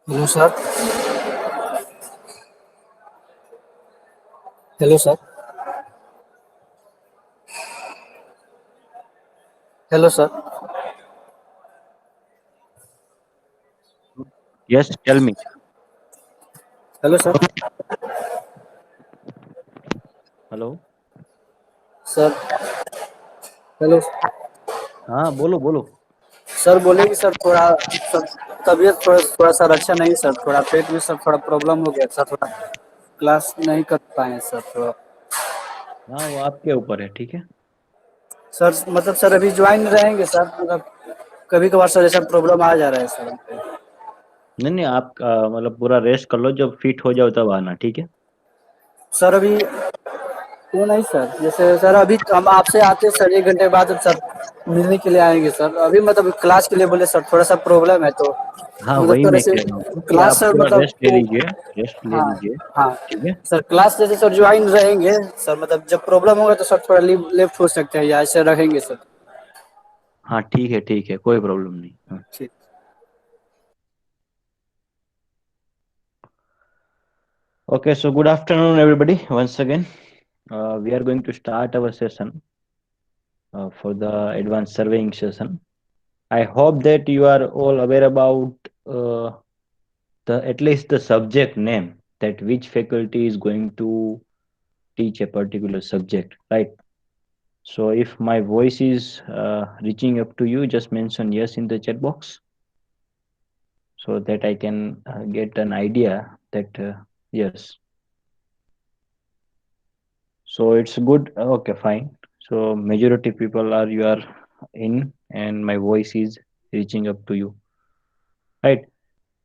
Hello sir. Hello sir. Hello sir. Yes, tell me. Hello sir. Hello. Sir. Hello. हाँ, बोलो बोलो। Sir बोले कि सर थोड़ा सर तबीयत थोड़ा थोड़ा सर अच्छा नहीं सर, थोड़ा पेट में सर थोड़ा प्रॉब्लम हो गया सर, थोड़ा क्लास नहीं कर पाए सर थोड़ा। हाँ, वो आपके ऊपर है, ठीक है। सर मतलब सर अभी ज्वाइन रहेंगे सर, मतलब कभी कभार सर ऐसा प्रॉब्लम आ जा रहा है सर हमको। नहीं नहीं, आप मतलब पूरा रेस्ट कर लो, जब फिट हो जाओ तब आना, ठीक है। सर अभी क्यों नहीं सर, जैसे सर अभी हम आपसे आते सर 1 घंटे बाद सर मिलने के लिए आएंगे सर, अभी मतलब क्लास के लिए बोले सर थोड़ा सा प्रॉब्लम है तो हाँ, मतलब वही सर मैं ऐसे कह रहा हूँ कि क्लास आप सर पूरा मतलब रेस्ट ले लीजिए। रेस्ट ले हाँ लीजिए। हाँ ठीक है। सर, क्लास जैसे सर ज्वाइन रहेंगे सर, मतलब जब प्रॉब्लम होगा तो सर थोड़ा लीव लेफ्ट हो सकते हैं या ऐसे रहेंगे सर। हाँ, ठीक है, कोई प्रॉब्लम नहीं। हाँ। ठीक। Okay, so good afternoon, everybody. Once again, we are going to start our session for the advanced surveying session. I hope that you are all aware about the at least the subject name, that which faculty is going to teach a particular subject, right? So if my voice is reaching up to you, just mention yes in the chat box so that I can get an idea that yes. So it's good. Okay, fine. So majority people are you are in, and my voice is reaching up to you, right?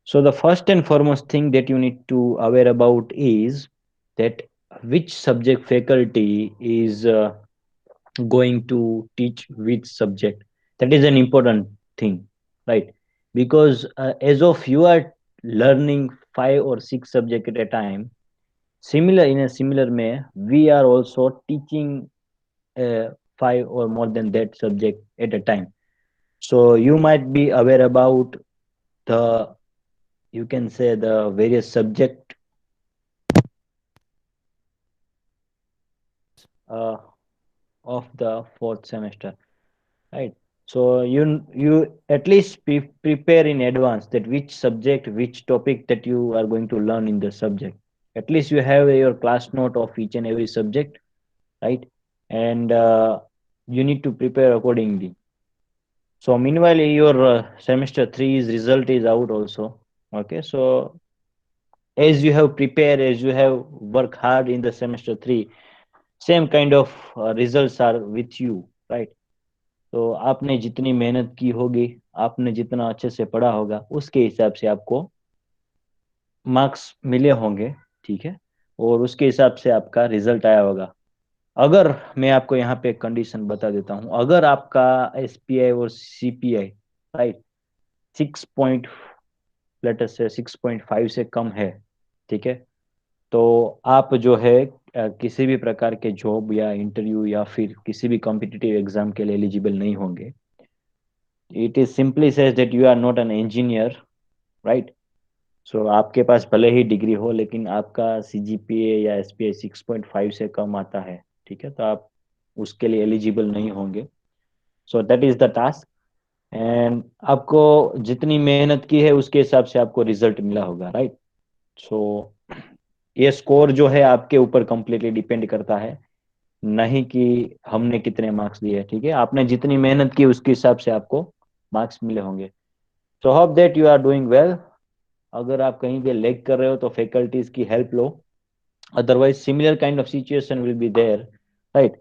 So the first and foremost thing that you need to aware about is that which subject faculty is going to teach which subject. That is an important thing, right? Because as of you are learning 5 or 6 subject at a time, similar in a similar way we are also teaching five or more than that subject at a time. So you might be aware about the, you can say, the various subject uh, of the fourth semester, right? So you at least prepare in advance that which subject, which topic that you are going to learn in the subject. At least you have your class note of each and every subject, right? And you need to prepare accordingly. So meanwhile your semester 3's result is out also. Okay, so as you have prepared, as you have worked hard in the semester 3, same kind of results are with you, right? तो आपने जितनी मेहनत की होगी, आपने जितना अच्छे से पढ़ा होगा, उसके हिसाब से आपको मार्क्स मिले होंगे, ठीक है। और उसके हिसाब से आपका रिजल्ट आया होगा। अगर मैं आपको यहाँ पे कंडीशन बता देता हूँ, अगर आपका एसपीआई और सीपीआई, राइट, 6 पॉइंट, लेटर से 6.5 से कम है, ठीक है, तो आप जो है किसी भी प्रकार के जॉब या इंटरव्यू या फिर किसी भी कॉम्पिटिटिव एग्जाम के लिए एलिजिबल नहीं होंगे। It is simply says that you are not an engineer, right. So आपके पास भले ही डिग्री हो, लेकिन आपका सीजीपीए या एसपीआई 6.5 से कम आता है, ठीक है, तो आप उसके लिए एलिजिबल नहीं होंगे। सो that is the task. And आपको जितनी मेहनत की है उसके हिसाब से आपको रिजल्ट मिला होगा, राइट। सो ये स्कोर जो है आपके ऊपर कंप्लीटली डिपेंड करता है, नहीं कि हमने कितने मार्क्स दिए, ठीक है। आपने जितनी मेहनत की उसके हिसाब से आपको मार्क्स मिले होंगे। So hope that you are doing well. अगर आप कहीं पे लेग कर रहे हो तो फैकल्टीज की help low, otherwise similar kind of situation will be there, right?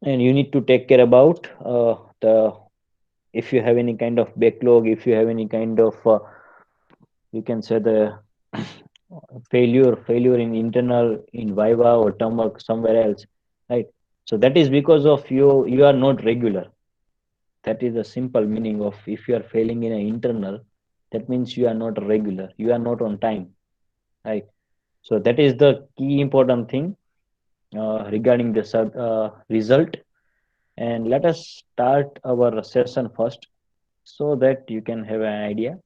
And you need to take care about the, if you have any kind of backlog, if you have any kind of you can say the failure in internal, in viva or term work somewhere else, right? So that is because of you are not regular. That is the simple meaning of, if you are failing in an internal, that means you are not regular, you are not on time, right? So that is the key important thing regarding the result. And let us start our session first so that you can have an idea.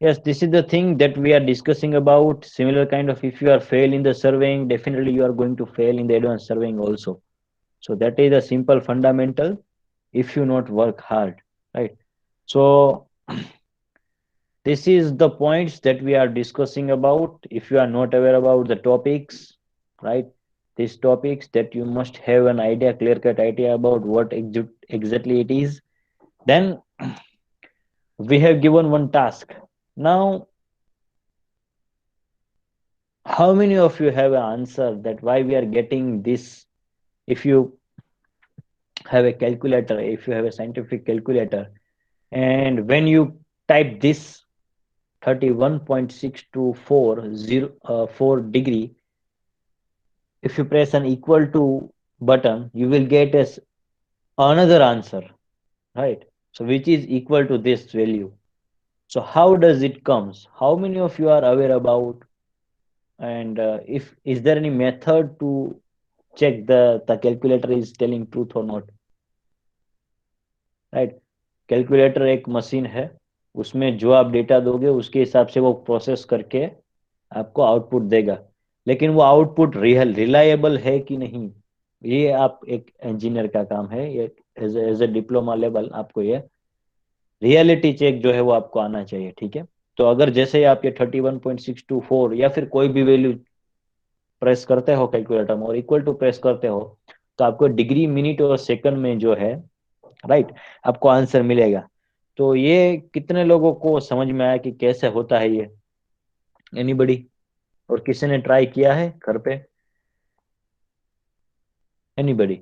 Yes, this is the thing that we are discussing about. Similar kind of, if you are fail in the surveying, definitely you are going to fail in the advanced surveying also. So that is a simple fundamental if you not work hard, right? So this is the points that we are discussing about. If you are not aware about the topics, right? These topics that you must have an idea, clear cut idea about what exactly it is. Then we have given one task. Now, how many of you have an answer that why we are getting this? If you have a calculator, if you have a scientific calculator, and when you type this 31.6240 degree, if you press an equal to button, you will get as another answer, right? So which is equal to this value. So how does it comes? How many of you are aware about? And if is there any method to check the calculator is telling truth or not, right? Calculator एक machine है, उसमें जो आप data दोगे उसके हिसाब से वो प्रोसेस करके आपको आउटपुट देगा, लेकिन वो आउटपुट रिलायबल है कि नहीं, ये आप एक इंजीनियर का काम है, ये एज ए डिप्लोमा लेवल आपको ये रियलिटी चेक जो है वो आपको आना चाहिए, ठीक है? तो अगर जैसे आप ये 31.624 या फिर कोई भी वैल्यू प्रेस करते हो कैलकुलेटर में और इक्वल टू प्रेस करते हो, तो आपको डिग्री, मिनट और सेकंड में जो है, राइट, आपको आंसर मिलेगा। तो ये कितने लोगों को समझ में आया कि कैसे होता है ये? एनीबडी? और किसी ने ट्राई किया है घर पे? Anybody?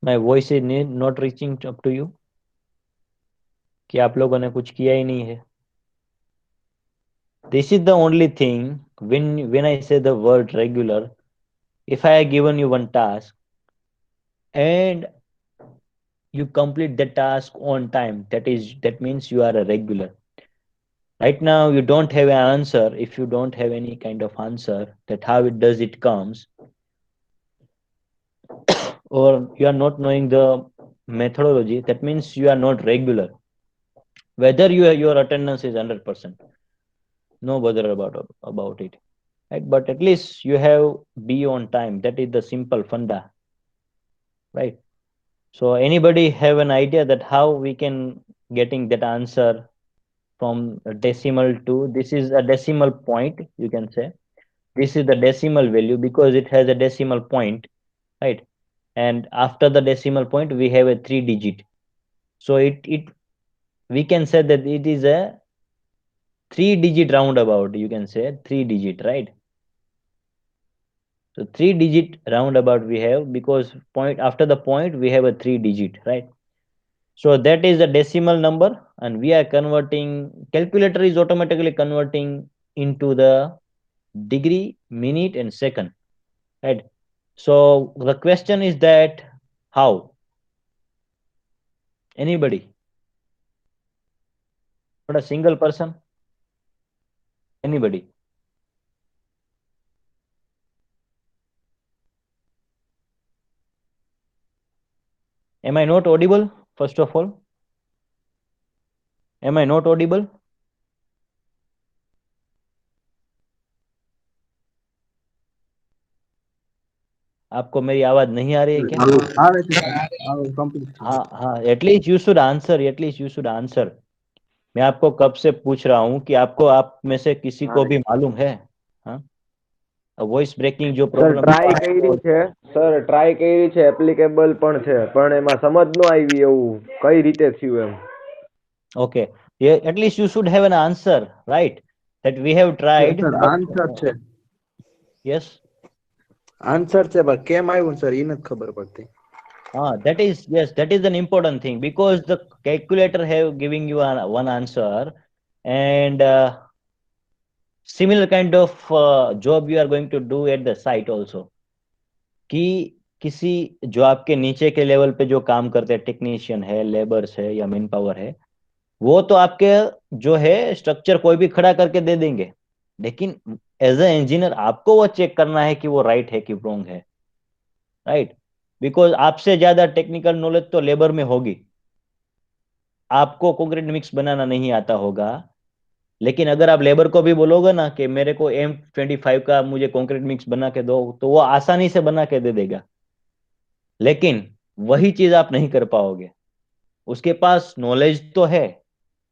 My voice is not reaching up to you? कि आप लोगों ने कुछ किया ही नहीं है? This is the only thing, when I say the word regular, if I have given you one task and you complete the task on time, that means you are a regular. Right now you don't have an answer. If you don't have any kind of answer that how it does it comes, or you are not knowing the methodology, that means you are not regular. Whether your attendance is 100%, no bother about it, right? But at least you have be on time. That is the simple funda, right? So anybody have an idea that how we can getting that answer from a decimal to, this is a decimal point, you can say this is the decimal value because it has a decimal point, right? And after the decimal point we have a 3 digit. So it we can say that it is a 3 digit roundabout, you can say 3 digit, right? So 3 digit roundabout we have because point after the point we have a 3 digit, right? So that is the decimal number, and we are converting, calculator is automatically converting into the degree, minute and second, right? So the question is that how? Anybody? Not a single person? Anybody? Am I not audible? First of all, am I not audible? आपको मेरी आवाज नहीं आ रही है क्या? આવે છે sir, આવે કમ્પ્લીટ છે. हाँ हाँ, at least you should answer, at least you should answer. मैं आपको कब से पूछ रहा हूँ कि आपको, आप में से किसी को भी मालूम है? हाँ, વોઇસ બ્રેકિંગ જો સર પ્રોબ્લેમ ટ્રાય કરી છે, સર ટ્રાય કરી છે, એપ્લિકેબલ પણ છે, પણ એમાં સમજ ન આવી એવું કઈ રીતે થયું એમ. okay, yeah, at least you should have an answer, right? That we have tried, sir but answer છે, yes, આન્સર છે, પણ કેમ આવ્યું સર એ નથી ખબર પડતી. that is, yes, that is an important thing because the calculator have giving you one answer, and similar kind of job you are going to do at the site also, कि किसी जो आपके नीचे के level पे जो काम करते हैं, टेक्नीशियन है, लेबर्स है या मैन पावर है, वो तो आपके जो है स्ट्रक्चर कोई भी खड़ा करके दे देंगे, लेकिन एज ए इंजीनियर आपको वो चेक करना है कि वो राइट है कि रॉन्ग है, राइट? बिकॉज आपसे ज्यादा टेक्निकल नॉलेज तो लेबर में होगी। आपको कंक्रीट मिक्स बनाना नहीं आता होगा, लेकिन अगर आप लेबर को भी बोलोगे ना कि मेरे को M25 का मुझे कंक्रीट मिक्स बना के दो, तो वो आसानी से बना के दे देगा, लेकिन वही चीज आप नहीं कर पाओगे। उसके पास नॉलेज तो है,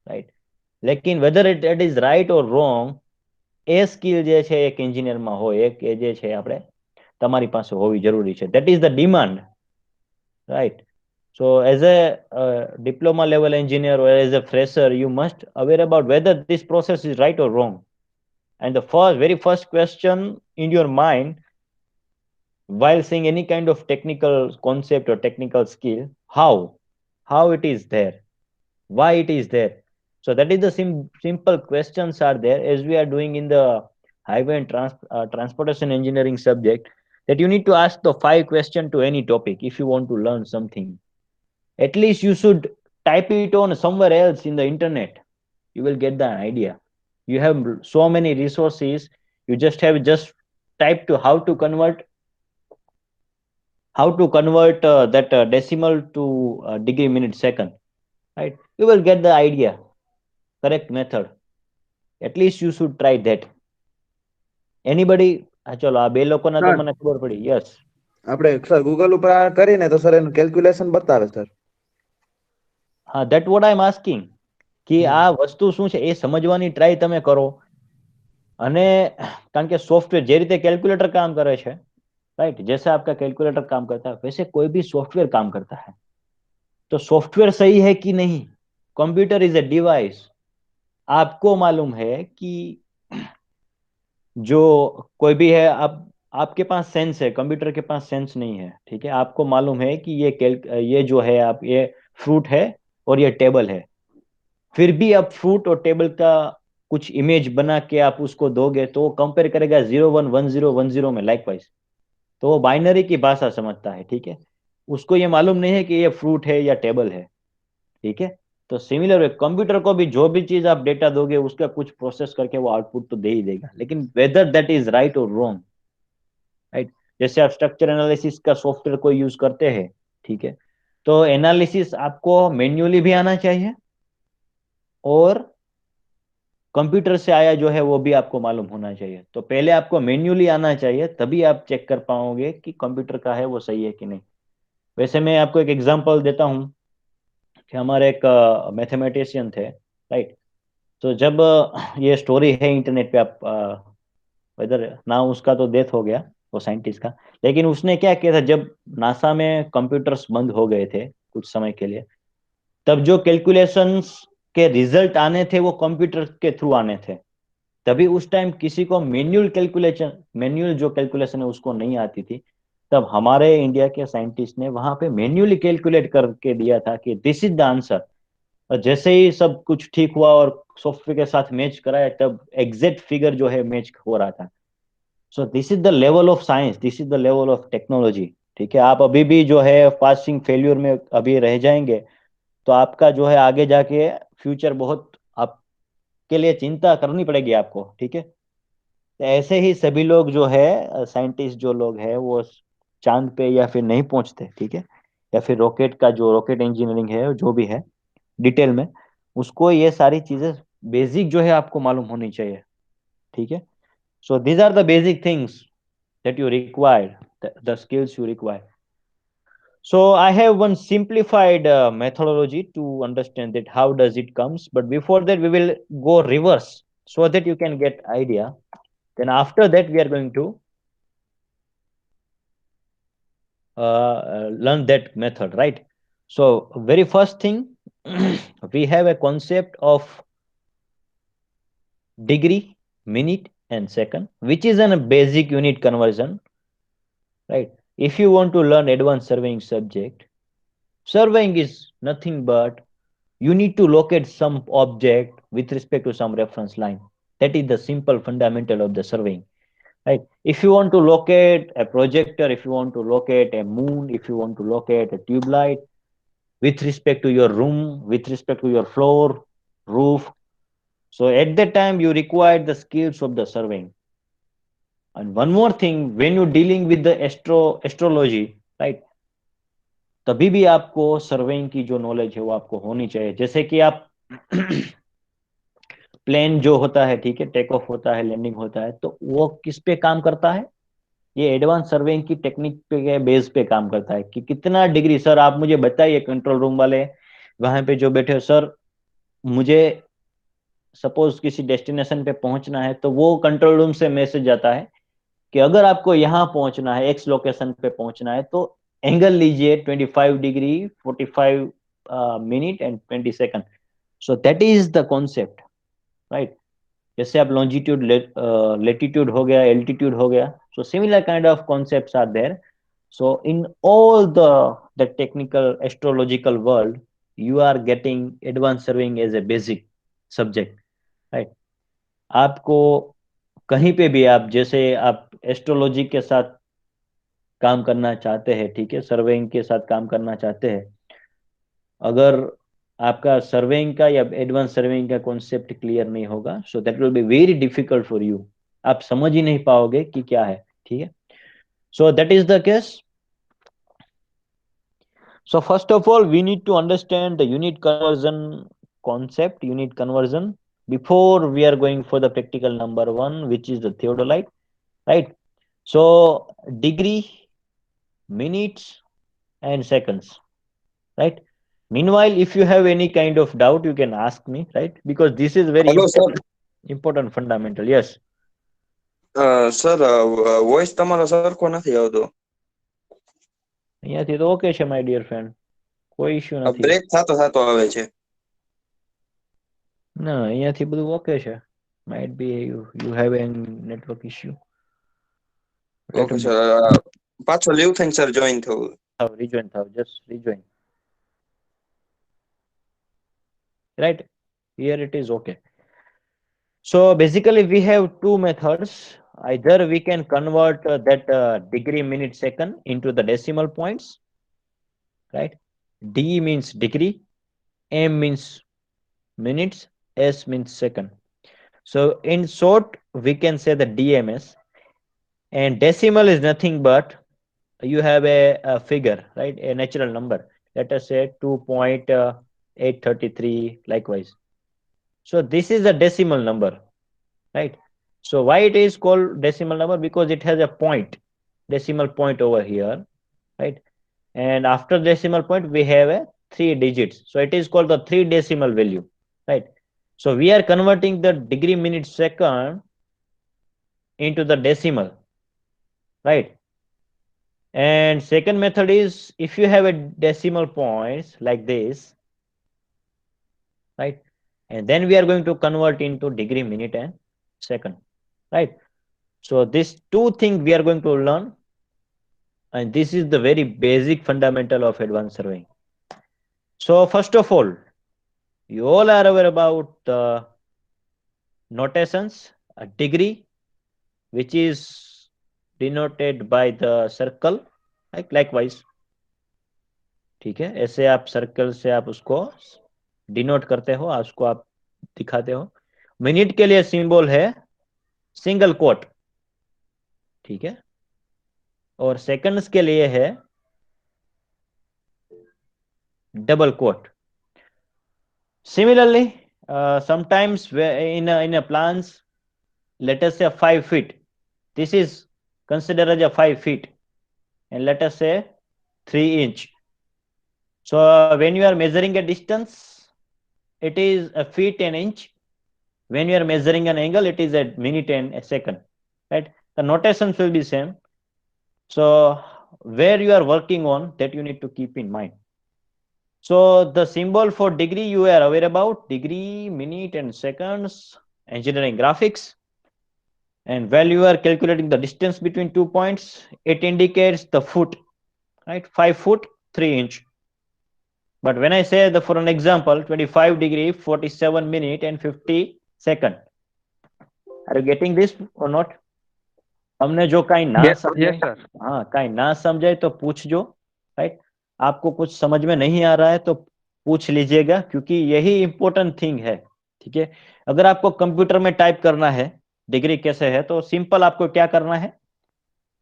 राइट, लेकिन वेदर इट इज राइट और रोंग, એ સ્કિલ જે છે એક એન્જિનિયરમાં હોય, એક એ જે છે આપણે તમારી પાસે હોવી જરૂરી છે. That is the demand, right? So as a diploma level engineer or as a fresher, you must aware about whether this process is right or wrong. And the very first question in your mind while seeing any kind of technical concept or technical skill, how it is there, why it is there. So that is the simple questions are there as we are doing in the highway and transportation engineering subject, that you need to ask the 5 questions to any topic if you want to learn something. At least you should type it on somewhere else in the internet. You will get the idea. You have so many resources. You just type to how to convert that decimal to degree minute second, right? You will get the idea, correct method. At least you should try that. Anybody? હા ચલો, આ બે લોકોના તો sir મને ખબર પડી. Yes. આપણે સર ગૂગલ ઉપર આ કરીને તો સર એનું કેલ્ક્યુલેશન બતાવે સર. હા, that what I'm asking, કે આ વસ્તુ શું છે એ સમજવાની ટ્રાય તમે કરો. અને કારણ કે સોફ્ટવેર જે રીતે કેલ્ક્યુલેટર કામ કરે છે, राइट, जैसे आपका कैलकुलेटर काम करता है वैसे कोई भी सॉफ्टवेयर काम करता है. तो सॉफ्टवेयर सही है कि नहीं, कंप्यूटर इज ए डिवाइस. आपको मालूम है कि जो कोई भी है, आप आपके पास सेंस है, कंप्यूटर के पास सेंस नहीं है, ठीक है? आपको मालूम है कि ये जो है, आप ये फ्रूट है और ये टेबल है, फिर भी आप फ्रूट और टेबल का कुछ इमेज बना के आप उसको दोगे तो वो कंपेयर करेगा 011010 में लाइकवाइज. तो वो बाइनरी की भाषा समझता है, ठीक है? उसको ये मालूम नहीं है कि ये फ्रूट है या टेबल है, ठीक है? तो सिमिलर है, कंप्यूटर को भी जो भी चीज आप डेटा दोगे उसका कुछ प्रोसेस करके वो आउटपुट तो दे ही देगा, लेकिन वेदर दैट इज राइट और रॉन्ग, राइट? जैसे आप स्ट्रक्चर एनालिसिस का सॉफ्टवेयर को यूज करते हैं, ठीक है? तो एनालिसिस आपको मैन्युअली भी आना चाहिए और कंप्यूटर से आया जो है वो भी आपको मालूम होना चाहिए. तो पहले आपको मैन्युअली आना चाहिए, तभी आप चेक कर पाओगे कि कंप्यूटर का है वो सही है कि नहीं. वैसे मैं आपको एक एग्जांपल देता हूँ कि हमारे एक मैथमेटिशियन थे, राइट? तो जब ये स्टोरी है इंटरनेट पे, आप वेदर ना उसका तो डेथ हो गया वो साइंटिस्ट का, लेकिन उसने क्या किया था, जब नासा में कंप्यूटर्स बंद हो गए थे कुछ समय के लिए, तब जो कैलकुलेशंस के रिजल्ट आने थे वो कंप्यूटर के थ्रू आने थे. तभी उस टाइम किसी को मैन्युअल जो कैलकुलेशन है उसको नहीं आती थी. तब हमारे इंडिया के साइंटिस्ट ने वहां पे मैन्युअली कैलकुलेट करके दिया था कि दिस इज द आंसर. और जैसे ही सब कुछ ठीक हुआ और सॉफ्टवेयर के साथ मैच कराया, तब एग्जैक्ट फिगर जो है मैच हो रहा था. सो this is the level of science, this is the level of technology, ठीक है? आप अभी भी जो है पासिंग फेल्यूर में अभी रह जाएंगे तो आपका जो है आगे जाके फ्यूचर बहुत आपके लिए चिंता करनी पड़ेगी आपको, ठीक है? तो ऐसे ही सभी लोग जो है साइंटिस्ट जो लोग हैं वो चांद पे या फिर नहीं पहुंचते, ठीक है? या फिर रॉकेट का जो रॉकेट इंजीनियरिंग है जो भी है डिटेल में, उसको ये सारी चीजें बेसिक जो है आपको मालूम होनी चाहिए, ठीक है? So these are the basic things that you require, the skills you require. So I have one simplified methodology to understand that how does it comes. But before that, we will go reverse so that you can get idea. Then after that, we are going to learn that method, right? So very first thing, we have a concept of degree, minute, and second, which is a basic unit conversion, right? If you want to learn advanced surveying subject, surveying is nothing but you need to locate some object with respect to some reference line. That is the simple fundamental of the surveying, right? If you want to locate a projector, if you want to locate a moon, if you want to locate a tube light with respect to your room, with respect to your floor, roof, So at that time you require the skills of the surveying. And one more thing, when you're dealing with the astrology, right, तभी भी आपको surveying की जो knowledge है वो आपको होनी चाहिए. जैसे कि आप प्लेन जो होता है, ठीक है, टेक ऑफ होता है, लैंडिंग होता है, तो वो किस पे काम करता है? ये एडवांस सर्वेइंग की टेक्निक पे बेस पे काम करता है कि कितना डिग्री. सर आप मुझे बताइए, कंट्रोल रूम वाले वहां पे जो बैठे हो, सर मुझे सपोज किसी डेस्टिनेशन पे पहुंचना है, तो वो कंट्रोल रूम से मैसेज जाता है कि अगर आपको यहाँ पहुंचना है, एक्स लोकेशन पे पहुंचना है, तो एंगल लीजिए 25 degree 45 minute and 20 second. So that is the concept, right. जैसे आप लॉन्जिट्यूड, लेटीट्यूड हो गया, एल्टीट्यूड हो गया, so similar kind of concepts are there. So in all the technical astrological world, you are getting advanced surveying as a basic subject, right? आपको कहीं पे भी, आप जैसे आप एस्ट्रोलॉजी के साथ काम करना चाहते हैं, ठीक है, सर्वेइंग के साथ काम करना चाहते हैं, अगर आपका सर्वेइंग का या एडवांस सर्वेइंग का कॉन्सेप्ट क्लियर नहीं होगा, so that will be very difficult for you. आप समझ ही नहीं पाओगे कि क्या है, ठीक है. सो that is the case. So first of all, we need to understand the unit conversion concept, unit conversion, before we are going for the practical number one, which is the theodolite, right? So degree, minutes, and seconds, right? Meanwhile, if you have any kind of doubt, you can ask me, right? Because this is very hello sir. important fundamental. Yes. Sir voice તમારો સરખો નથી આવતો. અહીંયાથી તો okay છે, my dear friend, કોઈ issue નથી. Break થતો થતો આવે છે. ના, અહીંયાથી બધું ઓકે છે. Might be you have a network issue. Okay sir, પાછો લીવ થઈને સર જોઈન થવું. Rejoin, just rejoin. Right, here it is okay. So basically we have two methods. Either we can convert that degree, minute, second into the decimal points, right? D means degree, M means minutes, S means second. So in short, we can say the DMS. And decimal is nothing but you have a figure, right, a natural number. Let us say 2.833 likewise. So this is a decimal number, right? So why it is called decimal number? Because it has a point, decimal point over here, right? And after decimal point we have a 3 digits, so it is called the 3 decimal value, right? So we are converting the degree, minute, second into the decimal, right? And second method is, if you have a decimal points like this, right, and then we are going to convert into degree, minute, and second, right? So these two things we are going to learn, and this is the very basic fundamental of advanced surveying. So first of all, you all are aware about the notations. A degree, which is denoted by the circle, like likewise, ठीक है, ऐसे आप circle से आप उसको denote करते हो, उसको आप दिखाते हो. मिनट के लिए सिंबल है सिंगल कोट, ठीक है, और सेकंड्स के लिए है double quote. Similarly, sometimes in a plans, let us say 5 feet, this is considered as a 5 feet, and let us say 3 inch. So when you are measuring a distance, it is a feet and inch. When you are measuring an angle, it is a minute and a second, right? The notations will be same. So where you are working on, that you need to keep in mind. So the symbol for degree you are aware about, degree, minute, and seconds, engineering graphics. And while you are calculating the distance between 2 points, it indicates the foot, right? 5 foot 3 inch. But when I say for an example, 25 degree 47 minute and 50 second, are you getting this or not? हमने जो कहीं ना समझे, हाँ कहीं ना समझे तो पूछजो, राइट? आपको कुछ समझ में नहीं आ रहा है तो पूछ लीजिएगा, क्योंकि यही इंपॉर्टेंट थिंग है, ठीक है। अगर आपको कंप्यूटर में टाइप करना है डिग्री कैसे है, तो सिंपल आपको क्या करना है,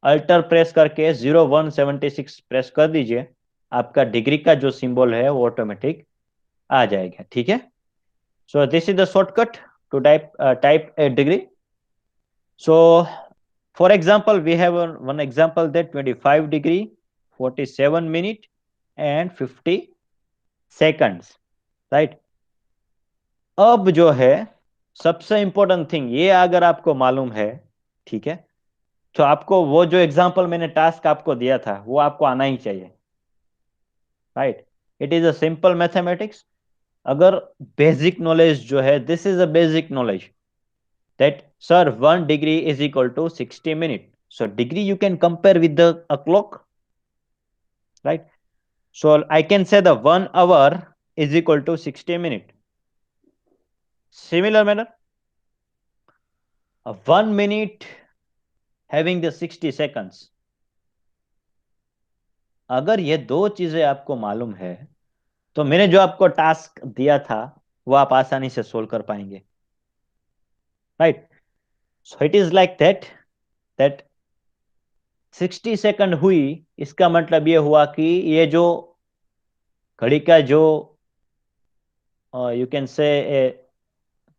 अल्टर प्रेस करके 0176 प्रेस कर दीजिए, आपका डिग्री का जो सिंबल है वो ऑटोमेटिक आ जाएगा। ठीक है। So this is the shortcut to type a degree. So for example, we have one example that 25 degree 47 minute and 50 seconds, right? अब जो है सबसे इंपॉर्टेंट थिंग ये अगर आपको मालूम है, ठीक है, तो आपको वो जो एग्जांपल मैंने टास्क आपको दिया था वो आपको आना ही चाहिए, right? It is a simple mathematics. अगर बेसिक नॉलेज जो है, this is a basic knowledge that sir 1 degree is equal to 60 minute. So degree you can compare with a clock, right? So I can say the 1 hour is equal to 60 minute. Similar manner, a 1 minute having the 60 seconds. अगर ये दो चीजें आपको मालूम है तो मैंने जो आपको टास्क दिया था वो आप आसानी से सोल्व कर पाएंगे, right? So it is like that 60 second हुई, इसका मतलब ये हुआ कि ये जो घड़ी का जो यू कैन से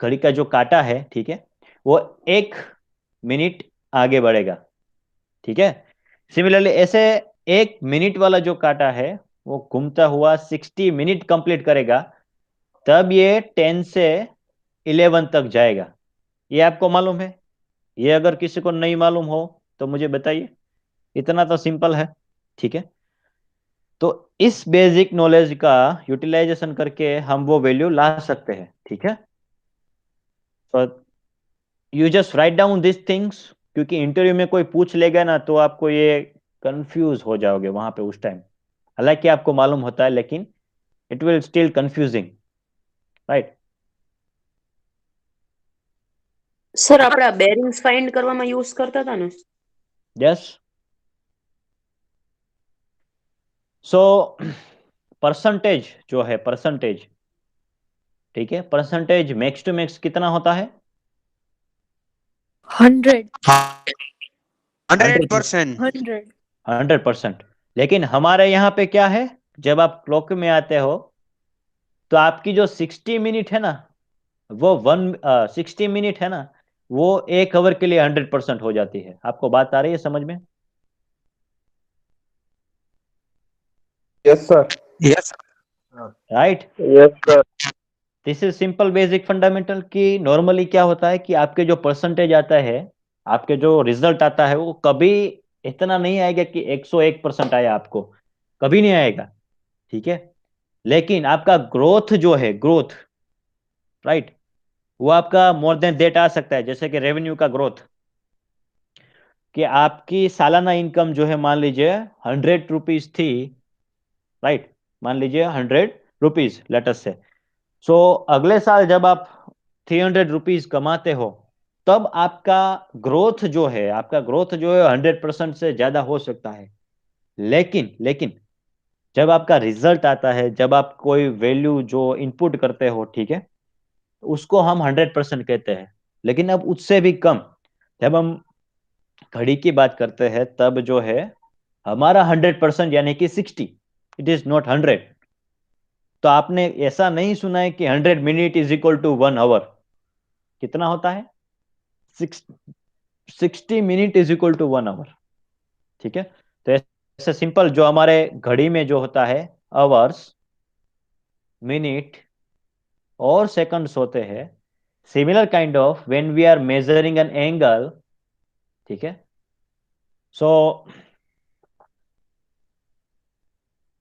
घड़ी का जो काटा है, ठीक है, वो 1 मिनट आगे बढ़ेगा। ठीक है। सिमिलरली ऐसे 1 मिनट वाला जो काटा है वो घूमता हुआ 60 मिनट कंप्लीट करेगा, तब ये 10 से 11 तक जाएगा। ये आपको मालूम है? ये अगर किसी को नहीं मालूम हो तो मुझे बताइए, इतना तो सिंपल है। ठीक है। तो इस बेसिक नॉलेज का यूटिलाइजेशन करके हम वो वैल्यू ला सकते हैं। ठीक है। तो you just write down this things, क्योंकि इंटरव्यू में कोई पूछ लेगा ना तो आपको ये कंफ्यूज हो जाओगे वहां पे उस टाइम। हालांकि आपको मालूम होता है लेकिन it will still confusing, right? Sir આપણે બેરિંગ્સ ફાઇન્ડ કરવામાં યુઝ કરતા હતા ને? यस। सो परसेंटेज जो है, परसेंटेज, ठीक है, परसेंटेज मैक्स टू मैक्स कितना होता है? 100 100%। 100%। लेकिन हमारे यहाँ पे क्या है, जब आप क्लॉक में आते हो तो आपकी जो 60 मिनट है ना, वो 60 मिनट है ना, वो 1 आवर के लिए 100% हो जाती है। आपको बात आ रही है समझ में? Yes, sir. Yes right. Yes, sir. This is simple basic fundamental कि नॉर्मली क्या होता है कि आपके जो परसेंटेज आता है, आपके जो रिजल्ट आता है, वो कभी इतना नहीं आएगा कि 101% आया, आपको कभी नहीं आएगा। ठीक है। लेकिन आपका ग्रोथ जो है, ग्रोथ, राइट, वो आपका मोर देन दैट आ सकता है। जैसे कि रेवेन्यू का ग्रोथ, कि आपकी सालाना इनकम जो है मान लीजिए 100 रुपीज थी, राइट, मान लीजिए 100 रुपीज लेटर से। सो अगले साल जब आप 300 रुपीज कमाते हो, तब आपका ग्रोथ जो है, आपका ग्रोथ जो है 100% से ज्यादा हो सकता है। लेकिन जब आपका रिजल्ट आता है, जब आप कोई वैल्यू जो इनपुट करते हो, ठीक है, उसको हम 100% कहते हैं। लेकिन अब उससे भी कम, जब हम घड़ी की बात करते हैं, तब जो है हमारा 100% यानी कि 60, इट इज नॉट 100। तो आपने ऐसा नहीं सुना है कि 100 minute is equal to 1 hour. कितना होता है? 60 minute is equal to 1 hour. ठीक है। तो ऐसे सिंपल जो हमारे घड़ी में जो होता है, आवर्स, मिनट और सेकंड्स होते हैं, similar kind of when we are measuring an angle, ठीक है, so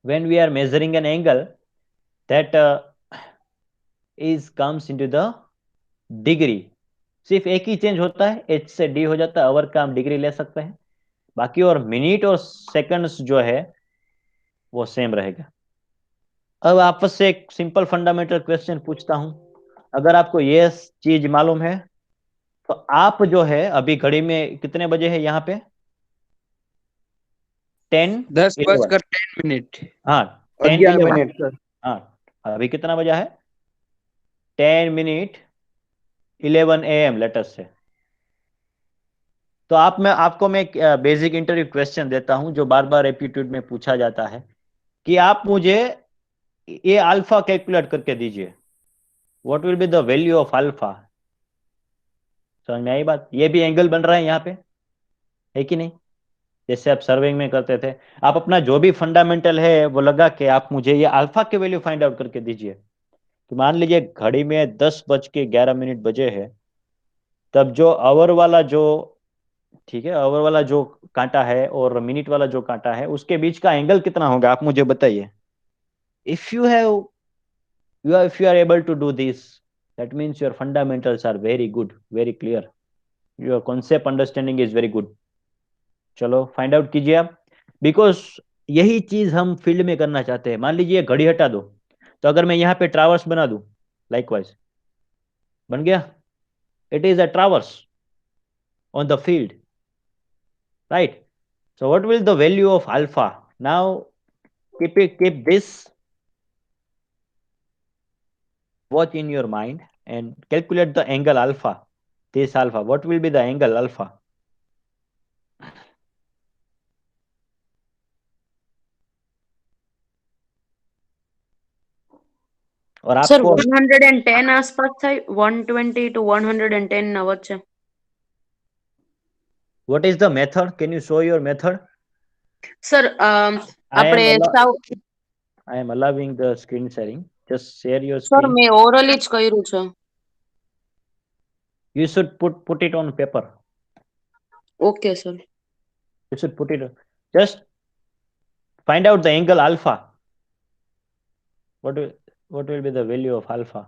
when we are measuring an angle that is comes into the degree. सिर्फ एक ही चेंज होता है, एच से डी हो जाता है, आवर का हम डिग्री ले सकते हैं, बाकी और मिनट और सेकंड्स जो है वो सेम रहेगा। अब आपस से एक सिंपल फंडामेंटल क्वेश्चन पूछता हूं, अगर आपको ये चीज मालूम है तो आप जो है अभी घड़ी में कितने बजे है यहाँ पे? 10 10 11। बजकर 10 मिनट। हाँ, 10 11 11। Minute, sir. हाँ, अभी कितना बजा है? 10 मिनट 11 AM लेट अस से। तो आपको मैं बेसिक इंटरव्यू क्वेश्चन देता हूं जो बार बार एप्टीट्यूड में पूछा जाता है कि आप मुझे ये अल्फा कैलकुलेट करके दीजिए। What will be the value of alpha? समझ में आई बात? ये भी एंगल बन रहा है यहाँ पे, है कि नहीं? जैसे आप सर्विंग में करते थे, आप अपना जो भी फंडामेंटल है वो लगा के आप मुझे ये अल्फा के वैल्यू फाइंड आउट करके दीजिए। तो मान लीजिए घड़ी में 10:11 बजे है, तब जो आवर वाला जो, ठीक है, आवर वाला जो कांटा है और मिनट वाला जो कांटा है उसके बीच का एंगल कितना होगा आप मुझे बताइए। If you have if you are able to do this, that means your fundamentals are very good, very clear, your concept understanding is very good। चलो फाइंड आउट कीजिए आप, बिकॉज यही चीज हम फील्ड में करना चाहते हैं। मान लीजिए घड़ी हटा दो, तो अगर मैं यहाँ पे ट्रावर्स बना दूं, लाइकवाइज बन गया, it is a traverse on the field, right? So what will the value of alpha? Now keep this watch in your mind and calculate the angle alpha. This alpha, what will be the angle alpha? और sir आपको 110 આસપાસ થાય, 120 to 110 ના વચ્ચે. what is the method? Can you show your method? Sir આપણે I am allowing the screen sharing. Just share your sir screen. મેં orally જ કર્યું છે. You should put it on paper. Okay sir. You should put it. Just find out the angle alpha. What will be the value of alpha?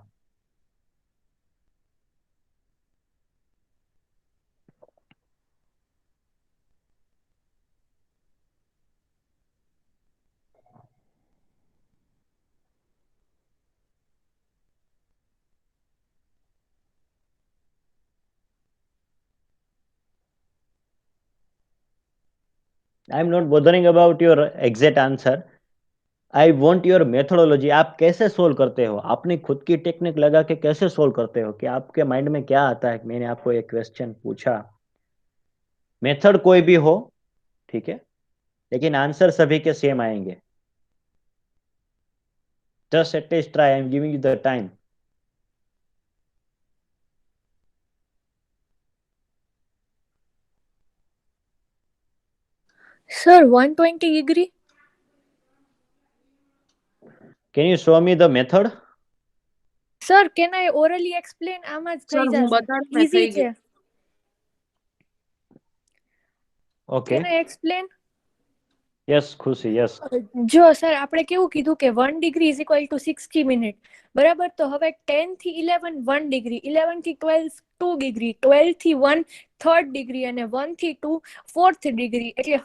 I am not bothering about your exact answer. I want your methodology. आप कैसे solve करते हो, अपनी खुद की technique लगा के कैसे सोल्व करते हो, कि आपके माइंड में क्या आता है। मैंने आपको एक क्वेश्चन पूछा, मेथड कोई भी हो, ठीक है, लेकिन आंसर सभी के सेम आएंगे। Just at least try, I am giving you the time. Sir, 120 degree. Can you show me the method? Sir, can I orally explain? આમાં જ સર થઈ હું જશે. બતાડું ને, Easy થઈ છે. ગયું. Okay. Can I explain? Yes, ખુશી, yes. જો સર આપણે કેવું કીધું કે 1 degree is equal to 60 minute, બરાબર? તો હવે 10 થી 11 1 degree, 11 થી 12 2 degree, 12 થી 1 3rd degree અને 1 થી 2 4th degree. એટલે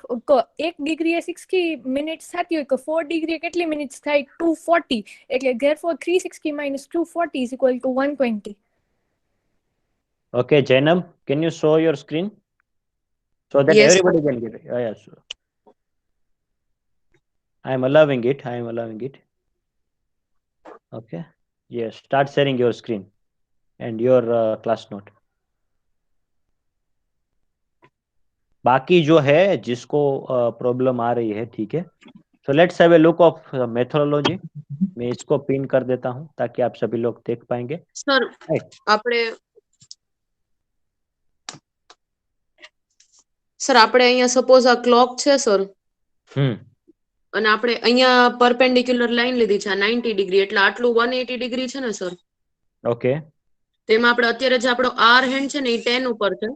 1 degree એ 60 મિનિટ્સ થતી હોય તો 4 degree કેટલી મિનિટ્સ થાય? 240. એટલે therefore 360 minus 240 is equal to 120. Okay, Jainam, can you show your screen so that Yes, everybody can get it? Yeah, sure. I am allowing it. Okay. Yes, start sharing your screen and your class note. बाकी जो है जिसको problem आ रही है, ठीक है, so let's have a look of methodology. मैं इसको पिन कर देता हूं ताकि आप सभी लोग देख पाएंगे. Sir Right. આપણે અહીંયા સપોઝ આ ક્લોક છે સર, અને આપણે અહીંયા પરપેન્ડિક્યુલર લાઈન લીધી છે 90 ડિગ્રી, એટલે આટલું 180 ડિગ્રી છે ને સર. ઓકે. તેમાં આપણે અત્યારે જે આપણો આર હેન્ડ છે ને એ 10 ઉપર છે,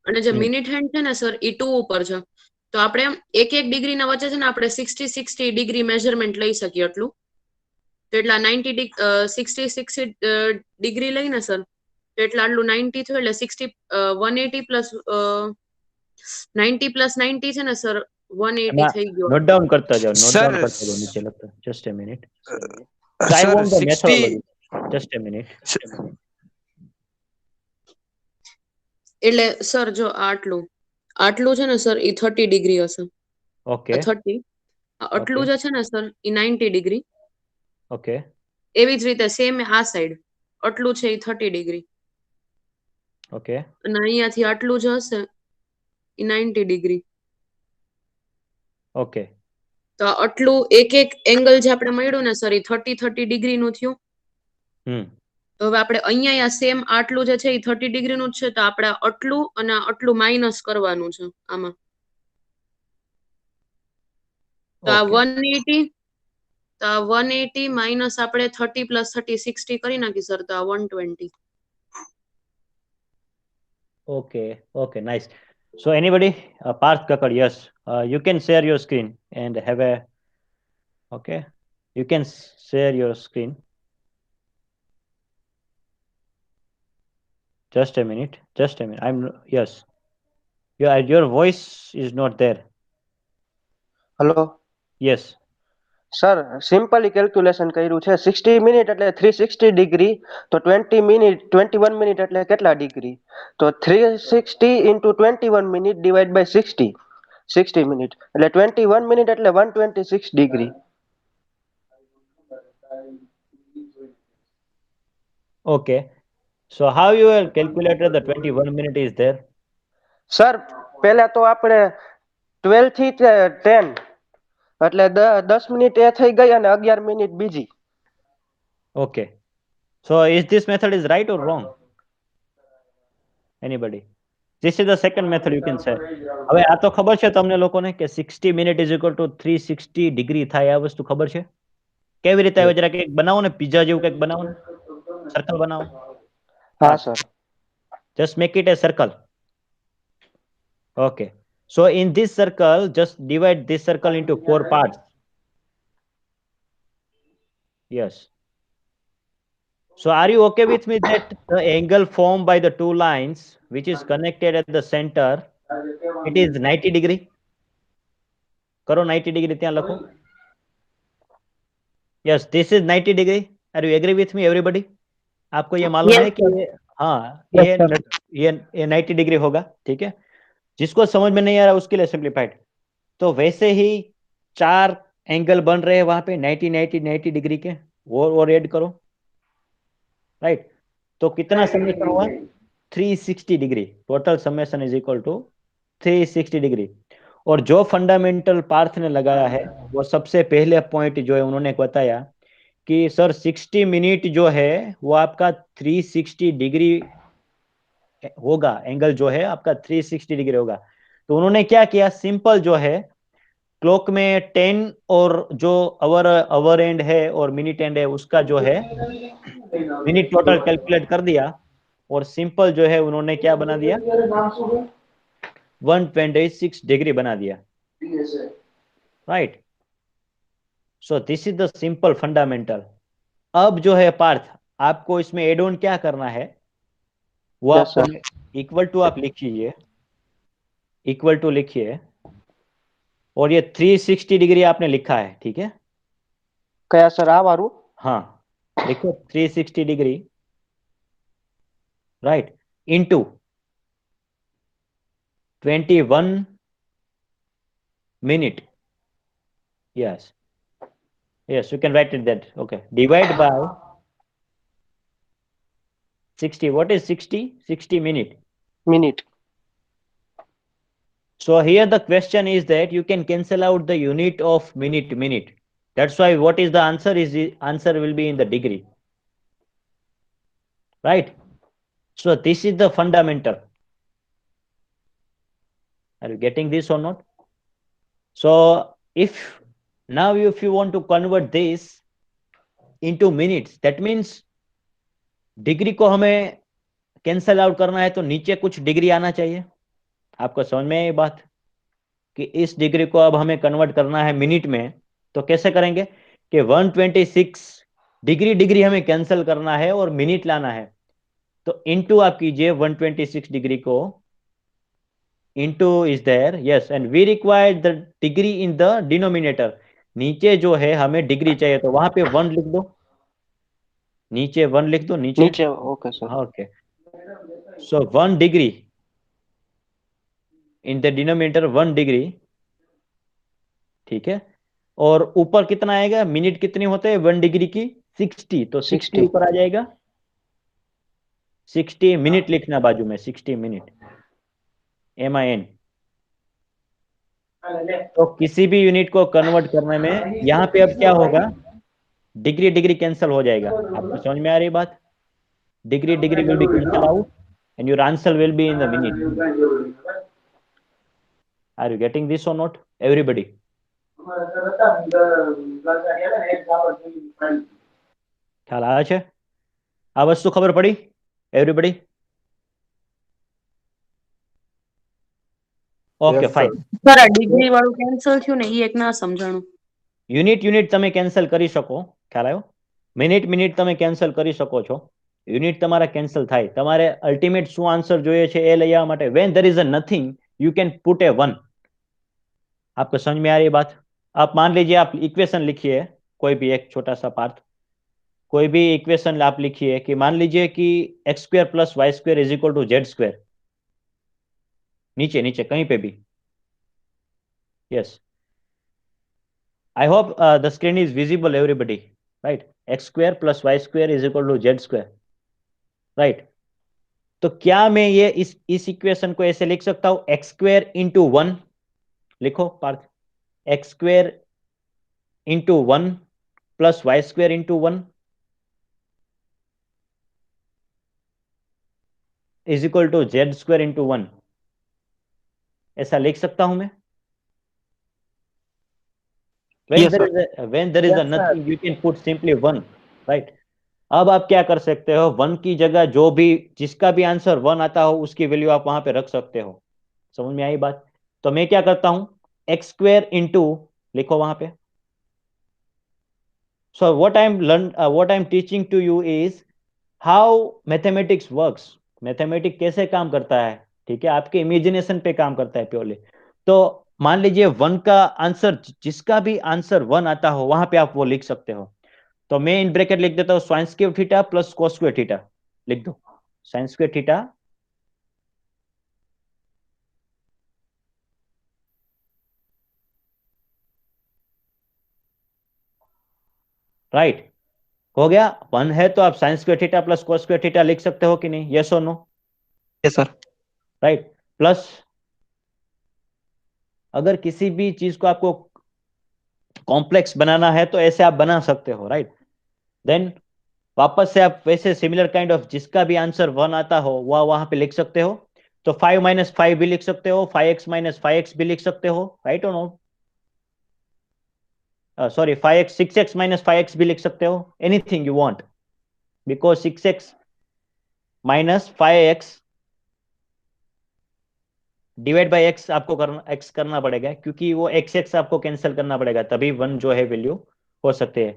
અને જે મિનિટ હેન્ડ છે ને સર એ 2 ઉપર છે. તો આપણે એક ડિગ્રી ના વચ્ચે છે ને આપણે 60 ડિગ્રી મેઝરમેન્ટ લઈ શકીએ એટલું. તો એટલા 60 ડિગ્રી લઈને સર, તો એટલા આટલું 90 થયું, એટલે 60 180 પ્લસ 90 પ્લસ 90 છે ને સર 180 થઈ ગયો. નોટ ડાઉન કરતા જાઓ, Sir, નીચે લખતા. Just a minute. I sir, want the 60 methodology. Just a minute. એટલે સર જો આટલું છે ને સર એ 30 ડિગ્રી હશે. Okay. 30 આટલું જે છે ને સર એ 90 ડિગ્રી. Okay. એવી જ રીતે સેમ આ સાઈડ આટલું છે એ 30 ડિગ્રી. ઓકે અને અહીંયાથી આટલું જ હશે એ 90 ડિગ્રી. ઓકે તો આટલું એક એક એંગલ જે આપણે મળ્યું ને સર એ 30 ડિગ્રી નું થયું. હમ તો હવે આપણે અહીંયા સેમ આટલું જે છે એ 30 ડિગ્રી નું જ છે, તો આપણે આટલું અને આટલું માઇનસ કરવાનું છે આમાં. તો આ ઓકે 180, તો આ 180 માઇનસ આપણે 30 પ્લસ 30 60 કરી નાખી સર, તો આ 120. okay okay nice. So anybody, Parth Kakad, yes, you can share your screen and have a, okay, you can share your screen. Just a minute, I'm, yes, your voice is not there. Hello Yes. Sir, simply calculation કર્યું છે. 60 minute એટલે 360 degree, તો 20 minute 21 minute એટલે કેટલા degree? તો 360 into 21 minute divide by 60 minute એટલે 21 minute એટલે 126 degree. Okay, so how you have calculated the 21 minute is there? Sir, પહેલા તો આપણે 12 થી 10 એટલે 10 મિનિટ એ થઈ ગઈ અને 11 મિનિટ બીજી. Okay, so is this method is right or wrong? Anybody? This is the second method you can say. હવે આ તો ખબર છે તમને લોકોને કે 60 minute is equal to 360 degree થાય, આ વસ્તુ ખબર છે? કેવી રીતે આવે જરા કંઈક બનાવો ને, પિઝા જેવું કંઈક બનાવો ને, સર્કલ બનાવો. હા sir. Just make it a circle. Okay, so in this circle just divide this circle into 4 parts. Yes. So are you okay with me that the angle formed by the two lines which is connected at the center, it is 90 degree? करो 90 degree ત્યાં લખો. Yes, this is 90 degree. Are you agree with me everybody? आपको ये मालूम है कि हाँ ये 90 डिग्री होगा, ठीक है? जिसको समझ में नहीं आ रहा उसके लिए सिंप्लीफाइड. तो वैसे ही 4 एंगल बन रहे हैं वहां पे 90 90 90 डिग्री के, और ऐड करो, राइट? तो कितना समेशन हुआ? 360 degree. Total summation is equal to 360 degree. और जो फंडामेंटल पार्थ ने लगाया है वो सबसे पहले पॉइंट जो है उन्होंने बताया कि सर 60 मिनट जो है वो आपका 360 डिग्री होगा, एंगल जो है आपका 360 डिग्री होगा. तो उन्होंने क्या किया, सिंपल जो है क्लॉक में 10 और जो अवर एंड है और मिनट एंड है उसका जो है मिनट टोटल कैलकुलेट कर दिया, और सिंपल जो है उन्होंने क्या बना दिया, 126 डिग्री बना दिया, right? So this is the simple fundamental. अब जो है पार्थ, आपको इसमें एड ऑन क्या करना है वो Yes, आप इक्वल टू आप लिखिए, इक्वल टू लिखिए, और ये 360 डिग्री आपने लिखा है, ठीक है? કયા સર આ વાળું? हाँ लिखो 360 degree, right, into 21 minute. Yes, yes, you can write it that. Okay, divide by 60. What is 60? 60 minute. Minute. So here the question is that you can cancel out the unit of minute. That's why what is the answer is the answer will be in the degree, right? So this is the fundamental. Are you getting this or not? So if now if you want to convert this into minutes, that means degree को हमें cancel out करना है तो नीचे कुछ degree आना चाहिए. आपको समझ में ये बात कि इस डिग्री को अब हमें कन्वर्ट करना है मिनट में, तो कैसे करेंगे कि 126 डिग्री हमें कैंसिल करना है और मिनट लाना है. तो इनटू आप कीजिए 126 डिग्री को, into is there, yes, and we require the degree in the denominator. नीचे जो है हमें डिग्री चाहिए तो वहां पे 1 लिख दो, नीचे 1 लिख दो, नीचे. Okay sir. Okay, so 1 degree in the denominator, 1 degree, ठीक है? और ऊपर कितना आएगा, मिनट कितनी होते हैं 1 डिग्री की? 60. तो 60 ऊपर आ जाएगा, 60 मिनट लिखना बाजू में, 60 मिनट MIN। तो किसी भी यूनिट को कन्वर्ट करने में यहाँ पे अब क्या होगा, डिग्री डिग्री कैंसिल हो जाएगा। आपको समझ में आ रही बात? Degree degree will be cancel out and your answer will be in the minute. Are you getting this or not everybody? ખ્યાલ આવે છે? આ વસ્તુ ખબર પડી everybody? Okay Yes, fine. Sir આ ડિગ્રી વાળું કેન્સલ થયું ને એ એક ના સમજાણું. યુનિટ તમે કેન્સલ કરી શકો, ખ્યાલ આવ્યો? મિનિટ તમે કેન્સલ કરી શકો છો, યુનિટ તમારા કેન્સલ થાય, તમારે અલ્ટિમેટ શું આન્સર જોઈએ છે એ લઈ આવવા માટે when there is a nothing you can put a 1। आपको समझ में आ रही बात? आप मान लीजिए आप इक्वेशन लिखिए, कोई भी एक छोटा सा पार्ट, कोई भी इक्वेशन आप लिखिए कि मान लीजिए कि x² + y² is equal to z², नीचे नीचे कहीं पे भी। Yes, I hope the screen is visible everybody, right? x² + y² is equal to z², right? तो क्या मैं ये इस इक्वेशन को ऐसे लिख सकता हूं, x² × 1, लिखो Partha, x² × 1 + y² × 1 is equal to z² × 1, ऐसा लिख सकता हूं मैं? when there is a nothing you can put simply 1, right? अब आप क्या कर सकते हो, 1 की जगह जो भी जिसका भी आंसर 1 आता हो उसकी वैल्यू आप वहां पे रख सकते हो। समझ में आई बात? तो मैं क्या करता हूं, x² × लिखो वहां पे। So what I'm teaching to you is how mathematics works। Mathematics कैसे काम करता है, ठीक है? आपके इमेजिनेशन पे काम करता है प्योरली। तो मान लीजिए 1 का आंसर, जिसका भी आंसर 1 आता हो वहां पे आप वो लिख सकते हो। तो मैं इन ब्रैकेट लिख देता हूँ sin² थीटा + cos² थीटा, लिख दो sin² थीटा राइट, हो गया। 1 है तो आप sin² थीटा + cos² थीटा लिख सकते हो कि नहीं? Yes or no? Yes sir. Right, plus अगर किसी भी चीज को आपको कॉम्प्लेक्स बनाना है तो ऐसे आप बना सकते हो, राइट? देन वापस से आप वैसे सिमिलर काइंड ऑफ जिसका भी आंसर 1 आता हो वह वहां पे लिख सकते हो। तो 5 - 5 भी लिख सकते हो, 5x - 5x भी लिख सकते हो, राइट और नो? सॉरी 6x - 5x भी लिख सकते हो, anything you want, because 6x - 5x divide by x आपको करना पड़ेगा, क्योंकि वो x आपको कैंसिल करना पड़ेगा, तभी 1 जो है वैल्यू हो सकते हैं।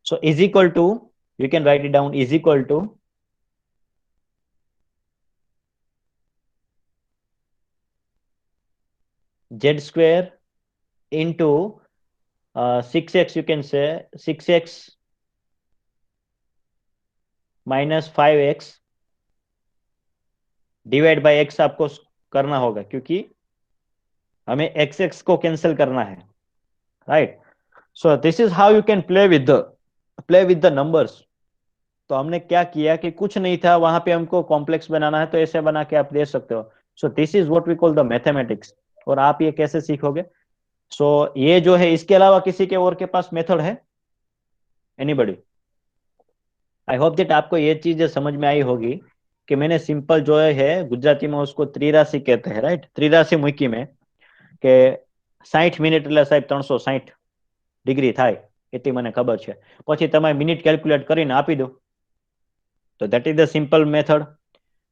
So is equal to, you can write it down, is equal to z² into 6x, you can say 6x - 5x divide by x आपको करना होगा, क्योंकि हमें x को कैंसिल करना है, right? So this is how you can play with the numbers. तो हमने क्या किया कि कुछ नहीं था वहां पे, हमको कॉम्प्लेक्स बनाना है तो ऐसे बना के आप दे सकते हो। So this is what we call the mathematics. और आप ये कैसे सीखोगे? सो ये जो है, इसके अलावा किसी के और के पास मेथड है? एनीबडी? आई होप दैट आपको ये चीज समझ में आई होगी कि मैंने सिंपल जो है गुजराती में उसको त्रिराशि कहते हैं, राइट? त्रिराशि मूकी में કે 60 મિનિટ એટલે સાહેબ 360 ડિગ્રી થાય એટલી મને ખબર છે, પછી તમે મિનિટ કેલ્ક્યુલેટ કરીને આપી દો। તો that is the simple method.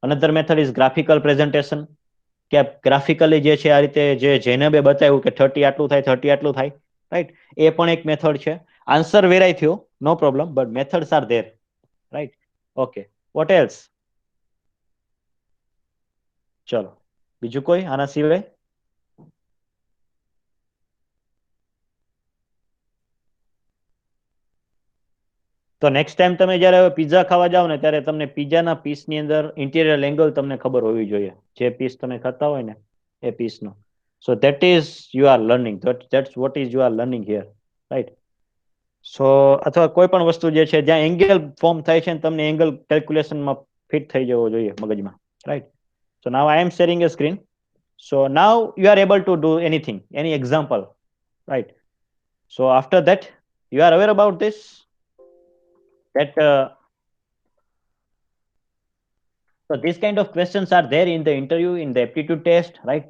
Another method is graphical presentation, કે ગ્રાફિકલી જે છે આ રીતે જે જેનબે બતાવ્યું કે 30 આટલું થાય 30 આટલું થાય, રાઈટ? એ પણ એક મેથડ છે। આન્સર વેરાય થયો, no problem, but methods are there, right? Okay, what else? ચલો, બીજું કોઈ આના સિવાય? તો નેક્સ્ટ ટાઈમ તમે જ્યારે પિઝા ખાવા જાઓ ને ત્યારે તમને પિઝાના પીસની અંદર ઇન્ટિરિયર એંગલ તમને ખબર હોવી જોઈએ, જે પીસ તમે ખાતા હોય ને એ પીસનો। So that is you are learning, that's what is you are learning here, right? So અથવા કોઈ પણ વસ્તુ જે છે જ્યાં એંગલ ફોર્મ થાય છે ને તમને એંગલ કેલ્ક્યુલેશનમાં ફિટ થઈ જવો જોઈએ મગજમાં, right? So now I am sharing a screen. So now you are able to do anything, any example, right? So after that, you are aware about this, that so these kind of questions are there in the interview, in the aptitude test, right?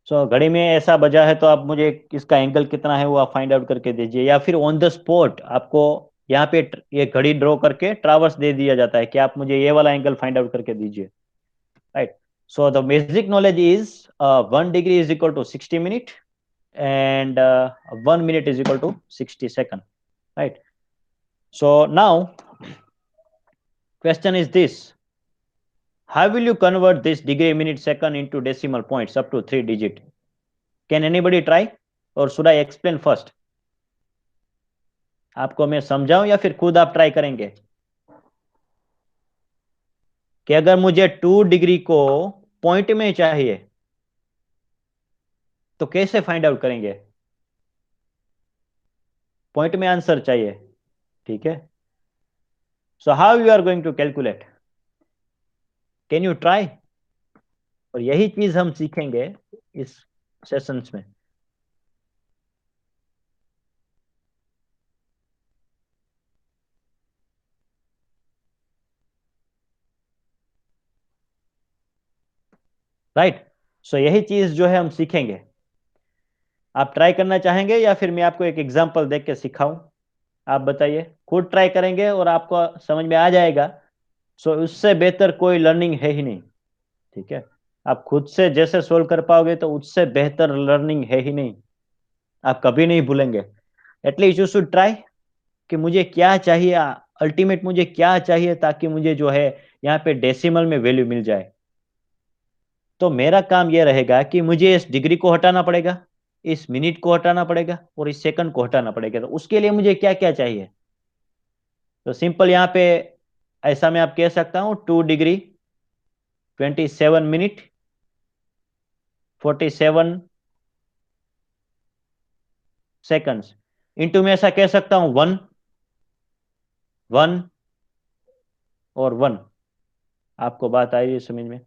So घड़ी में ऐसा बजा है तो आप मुझे इसका angle कितना है वो आप फाइंड आउट करके दीजिए, या फिर ऑन द स्पॉट आपको यहाँ पे ये घड़ी ड्रॉ करके ट्रावर्स दे दिया जाता है कि आप मुझे ये वाला एंगल फाइंड आउट करके दीजिए, right? So the basic knowledge is 1 degree is equal to 60 minute and 1 minute is equal to 60 second, right? So now question is this: how will you convert this degree, minute, second into decimal points up to 3 digit? Can anybody try or should I explain first? आपको मैं समझाऊं या फिर खुद आप try करेंगे? कि अगर मुझे 2 डिग्री को पॉइंट में चाहिए तो कैसे फाइंड आउट करेंगे? पॉइंट में आंसर चाहिए, ठीक है? So how you are going to calculate? Can you try? और यही चीज हम सीखेंगे इस सेशंस में. राइट? सो यही चीज जो है हम सीखेंगे. आप ट्राई करना चाहेंगे या फिर मैं आपको एक एग्जांपल देख के सिखाऊं? आप बताइए. खुद ट्राई करेंगे और आपको समझ में आ जाएगा, सो उससे बेहतर कोई लर्निंग है ही नहीं, ठीक है? आप खुद से जैसे सोल्व कर पाओगे तो उससे बेहतर लर्निंग है ही नहीं, आप कभी नहीं भूलेंगे. एटलीस्ट यू शुड ट्राई कि मुझे क्या चाहिए, अल्टीमेट मुझे क्या चाहिए ताकि मुझे जो है यहाँ पे डेसिमल में वैल्यू मिल जाए. तो मेरा काम यह रहेगा कि मुझे इस डिग्री को हटाना पड़ेगा, इस मिनट को हटाना पड़ेगा और इस सेकंड को हटाना पड़ेगा. तो उसके लिए मुझे क्या क्या चाहिए? तो सिंपल यहाँ पे ऐसा मैं आप कह सकता हूँ 2 डिग्री 27 मिनट 47 सेकंड्स इंटू में ऐसा कह सकता हूँ 1 1 और 1. आपको बात आई है समझ में,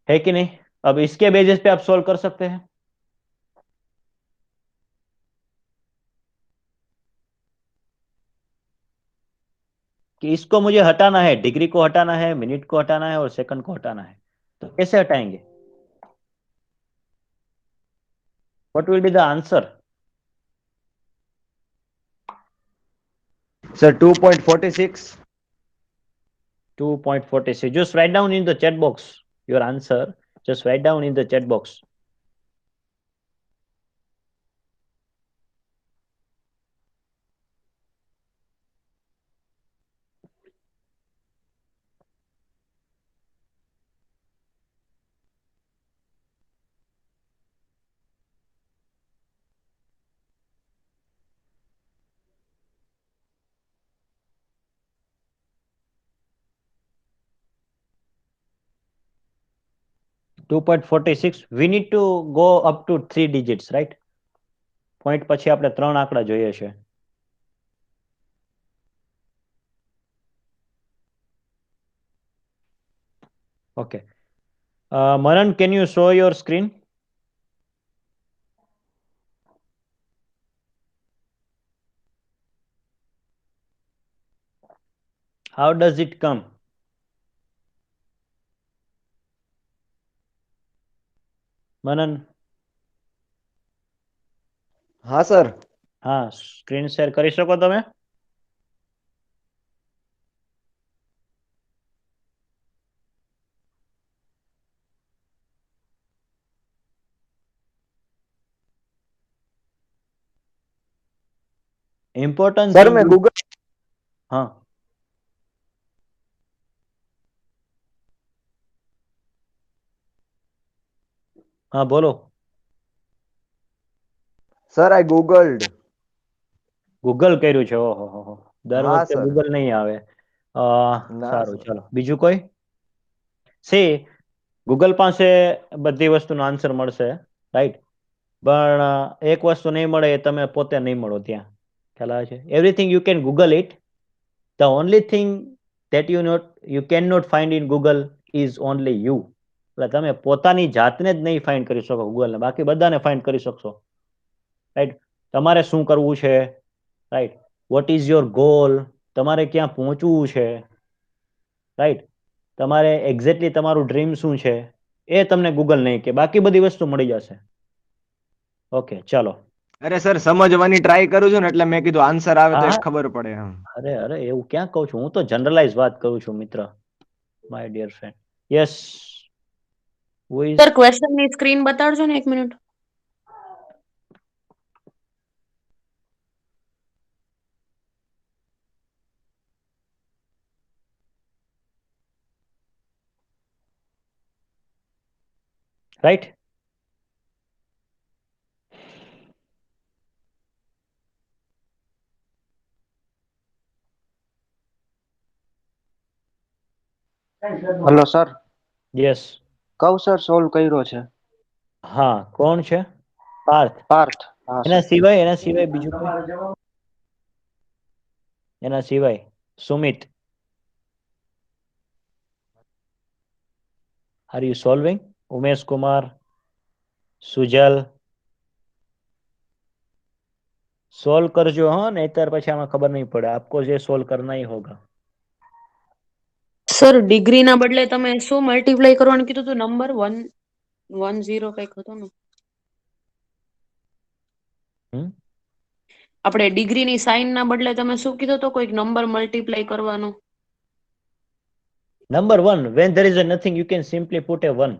है कि नहीं? अब इसके बेसिस पे आप सोल्व कर सकते हैं. कि इसको मुझे हटाना है, डिग्री को हटाना है, मिनट को हटाना है और सेकंड को हटाना है, तो कैसे हटाएंगे? What will be the answer? Sir, 2.46. 2.46. Just write down in the chat box your answer. Just write down in the chat box. $2.46. We need to go up to 3 digits, right? Point પછી આપણે 3 આંકડા જોઈએ છે. Okay. Manan, can you show your screen? How does it come? Manan? હા sir. હા, screen share કરી શકો તમે? Importance સર in મેં ગૂગલ हाँ. हाँ बोलो. Sir I ગૂગલ્ડ. ગૂગલ કર્યું છે? ઓહો હો હો. દર હા વખતે સર. ગૂગલ નહીં આવે. ના સારું, સર. ચાલો બીજું કોઈ. સી ગૂગલ પાસે બધી વસ્તુનો આન્સર મળશે, રાઈટ? પણ એક વસ્તુ નહીં મળે, એ તમે પોતે નહીં મળો ત્યાં. ખ્યાલ આવે છે? Everything you can Google it, The only thing that you cannot find in Google is only you. એટલે તમે પોતાની જાતને જ નહીં ફાઇન્ડ કરી શકો ગૂગલને, બાકી બધાને ફાઇન્ડ કરી શકશો. રાઈટ? તમારે શું કરવું છે, right? What is your goal, તમારે ક્યાં પહોંચવું છે, રાઈટ? તમારે એક્ઝેક્ટલી તમારું ડ્રીમ શું છે એ તમને ગૂગલ નહીં કે, બાકી બધી વસ્તુ મળી જશે. ઓકે, ચાલો. અરે સર સમજવાની ટ્રાય કરું છું ને એટલે મેં કીધું આન્સર આવે તો હા. ખબર પડે એમ. અરે એવું ક્યાં કહું છું, હું તો જનરલાઇઝ વાત કરું છું મિત્ર, my dear friend. Yes, who is? Sir question ની સ્ક્રીન બતાડજો ને 1 minute. Right? Hello sir, yes. Kausar solve કર્યો છે. હા, કોણ છે? પાર્થ. પાર્થ. હા એના સર. સિવાય બીજું કોઈ? એના સિવાય Sumit, are you solving? Umesh Kumar, Sujal, solve કરજો. હા, નહીતર પછી આમાં ખબર નહીં પડે. આપકો જે સોલ્વ કરના ही होगा. સર ડિગ્રી ના બદલે તમે શું મલ્ટીપ્લાય કરવાનું કીધું હતું? નંબર 110 કઈક હતો ને. આપણે ડિગ્રી ની સાઇન ના બદલે તમે શું કીધું તો કોઈક નંબર મલ્ટીપ્લાય કરવાનો? Number 1, when there is a nothing you can simply put a 1.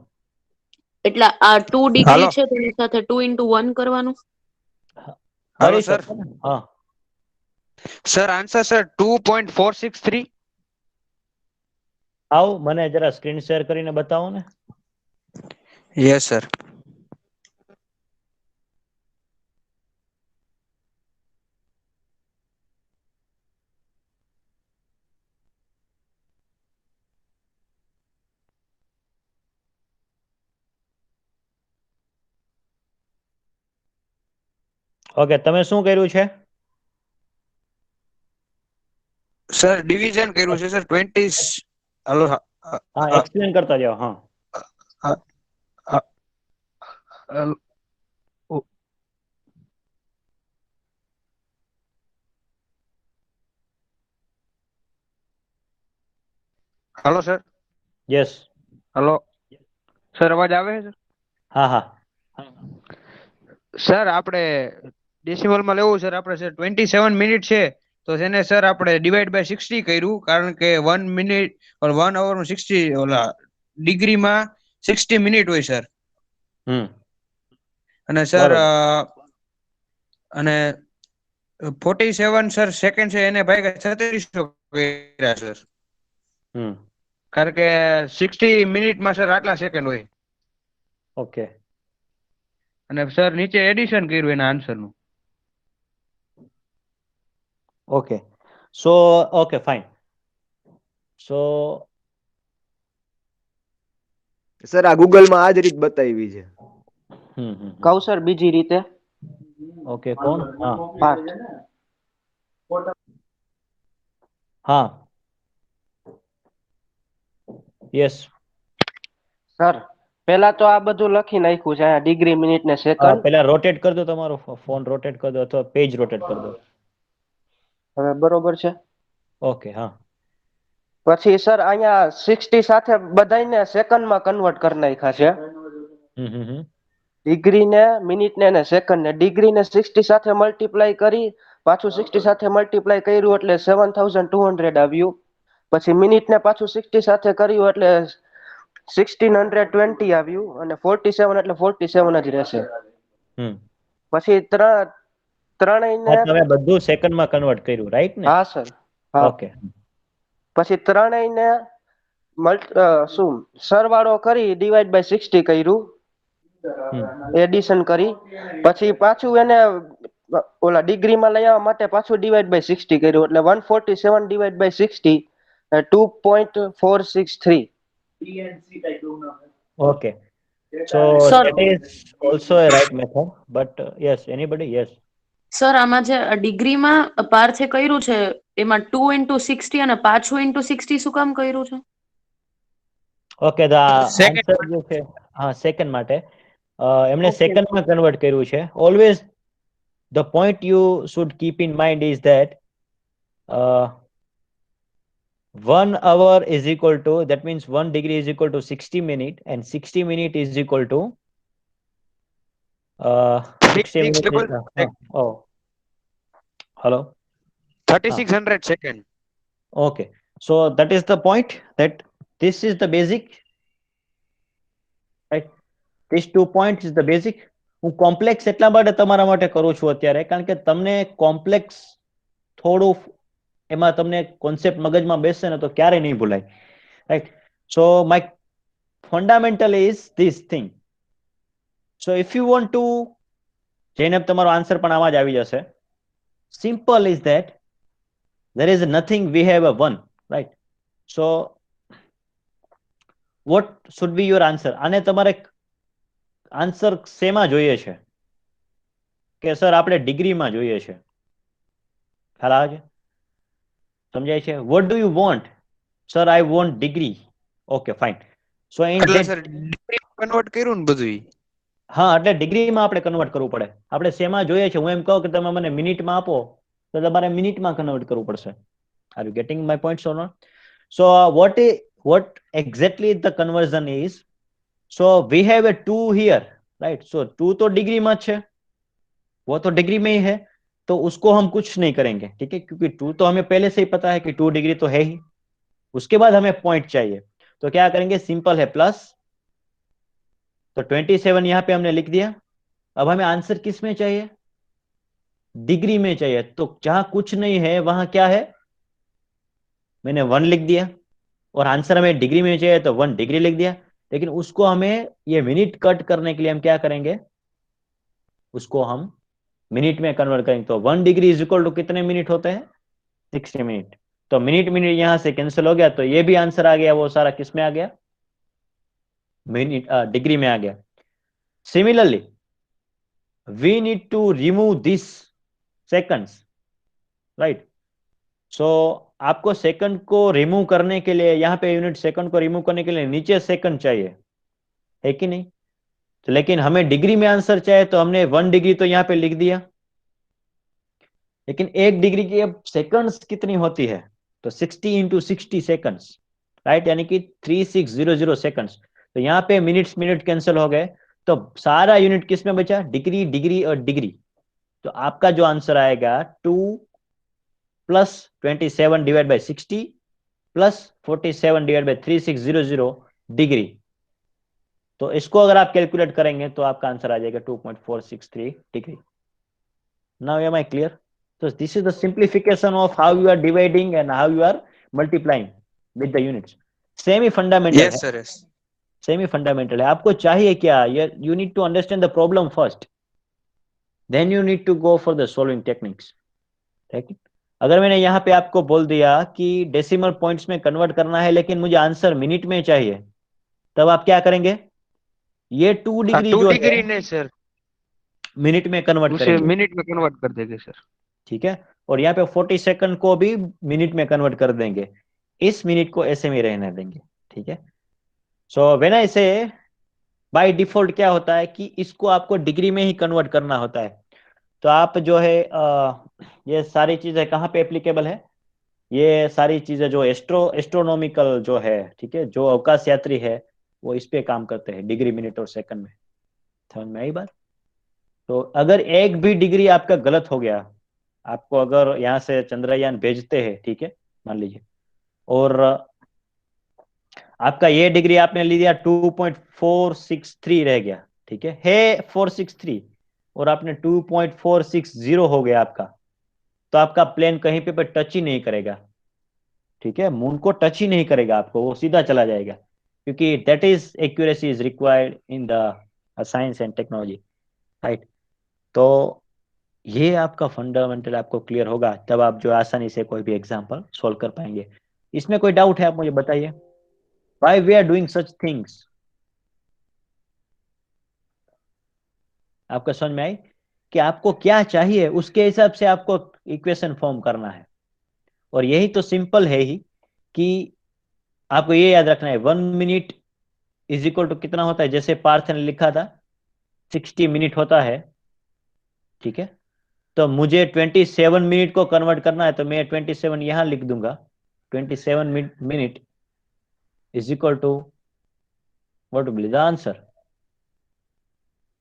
એટલે આ 2 ડિગ્રી હાલો. છે તેની સાથે 2 into 1 કરવાનું. હાલો કરી સર. શકો ને? હા. Sir answer sir 2.463. આવ, મને જરા સ્ક્રીન શેર કરીને બતાવો ને. Yes sir. ઓકે, તમે શું કર્યું છે? સર ડિવિઝન કર્યું છે સર 20. હાલો. હા, એક્સપ્લેન કરતા જાઓ. હા. Hello sir. Yes. Hello sir, અવાજ આવે છે? હા હા. સર આપણે ડેસિમલ માં લેવું સર. આપણે સર 27 મિનિટ છે તો તેને સર આપણે ડિવાઈડ બાય 60 કર્યું, કારણ કે 1 મિનિટ ઓર 1 અવર નું 60 ઓલા ડિગ્રીમાં 60 મિનિટ હોય સર. અને સર અને 47 સર સેકન્ડ છે એને ભાગ્યા 3600 કર્યા સર. કારણ કે 60 મિનિટમાં સર આટલા સેકન્ડ હોય. ઓકે. અને સર નીચે એડિશન કર્યું એના આન્સર નું. Okay, so okay fine. સો સર આ ગૂગલ માં આ જ રીત બતાવી છે. કૌશર બીજી રીતે. ઓકે, કોણ? હા, પાર્થ. હા, યસ. સર પેલા તો આ બધું લખી નાખ્યું છે, અહીંયા ડિગ્રી, મિનિટ ને સેકન્ડ. પેલા રોટેટ કરી દો, તમારો ફોન રોટેટ કરી દો અથવા પેજ રોટેટ કરી દો. હવે બરોબર છે. ઓકે, હા. પછી સર અહીંયા 60 સાથે બધાયને સેકન્ડમાં કન્વર્ટ કરી નાખ્યા છે. ડિગ્રી ને, મિનિટ ને સેકન્ડ ને. ડિગ્રી ને 60 સાથે મલ્ટીપ્લાય કરી, પાછું 60 સાથે મલ્ટીપ્લાય કર્યું એટલે 7200 આવ્યું. પછી મિનિટ ને પાછું 60 સાથે કર્યું એટલે 1620 આવ્યું. અને 47 એટલે 47 જ રહેશે. પછી ત્રણેયને તમે બધું સેકન્ડમાં કન્વર્ટ કર્યું, રાઈટ ને? હા સર. હા. ઓકે. પછી ત્રણેયને શું સરવાળો કરી ડિવાઈડ બાય 60 કર્યું, એડિશન કરી. પછી પાછું એને ઓલા ડિગ્રીમાં લઈ આવવા માટે પાછું ડિવાઈડ બાય 60 કર્યું એટલે 147 divide by 60 2.463. Okay, so Sir. that is also a right method, but yes, anybody? Yes. Sir આમાં જે ડિગ્રીમાં પાર્થે કર્યું છે એમાં 2 × 60 અને પાછું × 60 શું કામ કર્યું છે? ઓકે, ધ સેકન્ડ આન્સર જે છે હા સેકન્ડ માટે એમણે Okay. સેકન્ડમાં કન્વર્ટ કર્યું છે. Always the point you should keep in mind is that 1 hour is equal to, that means 1 degree is equal to 60 minutes, and 60 minute is equal to 60 minutes is, oh, hello. 3600 second. Okay, so that is the point, that this is the basic, right? These 2 points is the basic. હું complex એટલા માટે તમારા માટે કરું છું અત્યારે, કારણ કે તમને કોમ્પ્લેક્સ થોડું એમાં તમને કોન્સેપ્ટ મગજમાં બેસે ને તો ક્યારે નહીં ભૂલાય, right? So my fundamental is this thing. So if you want to, જેને તમારો આન્સર પણ આમાં જ આવી જશે. Simple is that there is nothing, we have a one, right? So what should be your answer? આને તમારે આન્સર શેમાં જોઈએ છે કે સર આપણે ડિગ્રીમાં જોઈએ છે? ખ્યાલ આવે છે? સમજાય છે? what do you want? sir I want degree. okay fine. so in એટલે that, સર ડિગ્રી કન્વર્ટ કર્યું ને બધું. હા, એટલે ડિગ્રીમાં આપણે કન્વર્ટ કરવું પડે. આપણે શેમાં જોઈએ છે? હું એમ કહું કે તમે મને મિનિટમાં આપો તો તમારે મિનિટમાં કન્વર્ટ કરવું પડશે. are you getting my points or not? so what exactly the conversion is? so we have a 2 here, right? so 2 तो डिग्री में है, वो तो डिग्री में ही है, तो उसको हम कुछ नहीं करेंगे, ठीक है, क्योंकि 2 तो हमें पहले से ही पता है कि 2 डिग्री तो है ही. उसके बाद हमें पॉइंट चाहिए, तो क्या करेंगे? सिंपल है, प्लस, तो 27 यहां पे हमने लिख दिया. अब हमें आंसर किस में चाहिए? डिग्री में चाहिए. तो जहां कुछ नहीं है वहां क्या है? मैंने 1 लिख दिया, और आंसर हमें डिग्री में चाहिए तो 1 डिग्री लिख दिया. लेकिन उसको हमें ये मिनट कट करने के लिए हम क्या करेंगे? उसको हम मिनट में कन्वर्ट करेंगे. तो 1 डिग्री इज इक्वल टू कितने मिनट होते हैं? 60 मिनट. तो मिनट मिनट यहां से कैंसिल हो गया, तो ये भी आंसर आ गया, वो सारा किस में आ गया? मिनट डिग्री में आ गया. Similarly we need to remove this seconds, right? so आपको सेकंड को रिमूव करने के लिए, यहाँ पे यूनिट सेकंड को रिमूव करने के लिए नीचे सेकंड चाहिए, है कि नहीं? तो लेकिन हमें डिग्री में आंसर चाहिए, तो हमने 1 डिग्री तो यहाँ पे लिख दिया, लेकिन 1 डिग्री की अब सेकंड्स कितनी होती है? तो 60 × 60 सेकंड्स, राइट? यानी कि 3600 सेकंड्स. तो यहाँ पे मिनट्स मिनट कैंसिल हो गए, तो सारा यूनिट किस में बचा? डिग्री, डिग्री और डिग्री. तो आपका जो आंसर आएगा 2 + 27 / 60 + 47 / 3600 डिग्री. तो इसको अगर आप कैलकुलेट करेंगे तो आपका आंसर आ जाएगा 2.463 degree. Now am I clear? So this is the simplification of how you are dividing and how you are multiplying with the units. Semi fundamental yes है, સર યસ. सेमी फंडामेंटल है. आपको चाहिए क्या? you need to understand the problem first, then you need to go for the solving techniques, ठीक है? अगर मैंने यहाँ पे आपको बोल दिया कि डेसिमल पॉइंट्स में कन्वर्ट करना है, लेकिन मुझे आंसर मिनट में चाहिए, तब आप क्या करेंगे? ये 2 डिग्री 2 जो है डिग्री नहीं सर, मिनट में कन्वर्ट उसे करेंगे, मिनट में कन्वर्ट कर देंगे सर. ठीक है? और यहाँ पे 40 सेकंड को भी मिनट में कन्वर्ट कर देंगे. इस मिनट को ऐसे में रहने देंगे, ठीक है? सो व्हेन आई से, बाय डिफॉल्ट क्या होता है कि इसको आपको डिग्री में ही कन्वर्ट करना होता है. तो आप जो है ये सारी चीजें कहाँ पे एप्लीकेबल है? ये सारी चीजें जो एस्ट्रोनॉमिकल जो है, ठीक है, जो अवकाश यात्री है वो इस पे काम करते हैं, डिग्री, मिनट और सेकंड में. समझ में आई बात? तो अगर एक भी डिग्री आपका गलत हो गया, आपको अगर यहाँ से चंद्रयान भेजते हैं, ठीक है, मान लीजिए, और आपका ये डिग्री आपने ले लिया 2.463 रह गया, ठीक है 463, और आपने 2.460 हो गया आपका, तो आपका प्लेन कहीं पे टच ही नहीं करेगा, ठीक है, मून को टच ही नहीं करेगा आपको, वो सीधा चला जाएगा, क्योंकि that is accuracy is required in the science and technology, right? तो ये आपका फंडामेंटल आपको क्लियर होगा, तब आप जो आसानी से कोई भी एग्जांपल सॉल्व कर पाएंगे. इसमें कोई डाउट है? आप मुझे बताइए, why we are doing such things. आपका समझ में आई कि आपको क्या चाहिए, उसके हिसाब से आपको इक्वेशन फॉर्म करना है। और यही तो सिंपल है ही कि आपको ये याद रखना है 1 मिनट इज इक्वल टू कितना होता है, जैसे पार्थ ने लिखा था 60 मिनट होता है, ठीक है। तो मुझे 27 मिनट को कन्वर्ट करना है, तो मैं 27 यहां लिख दूंगा। 27 minute is equal to what will be the answer,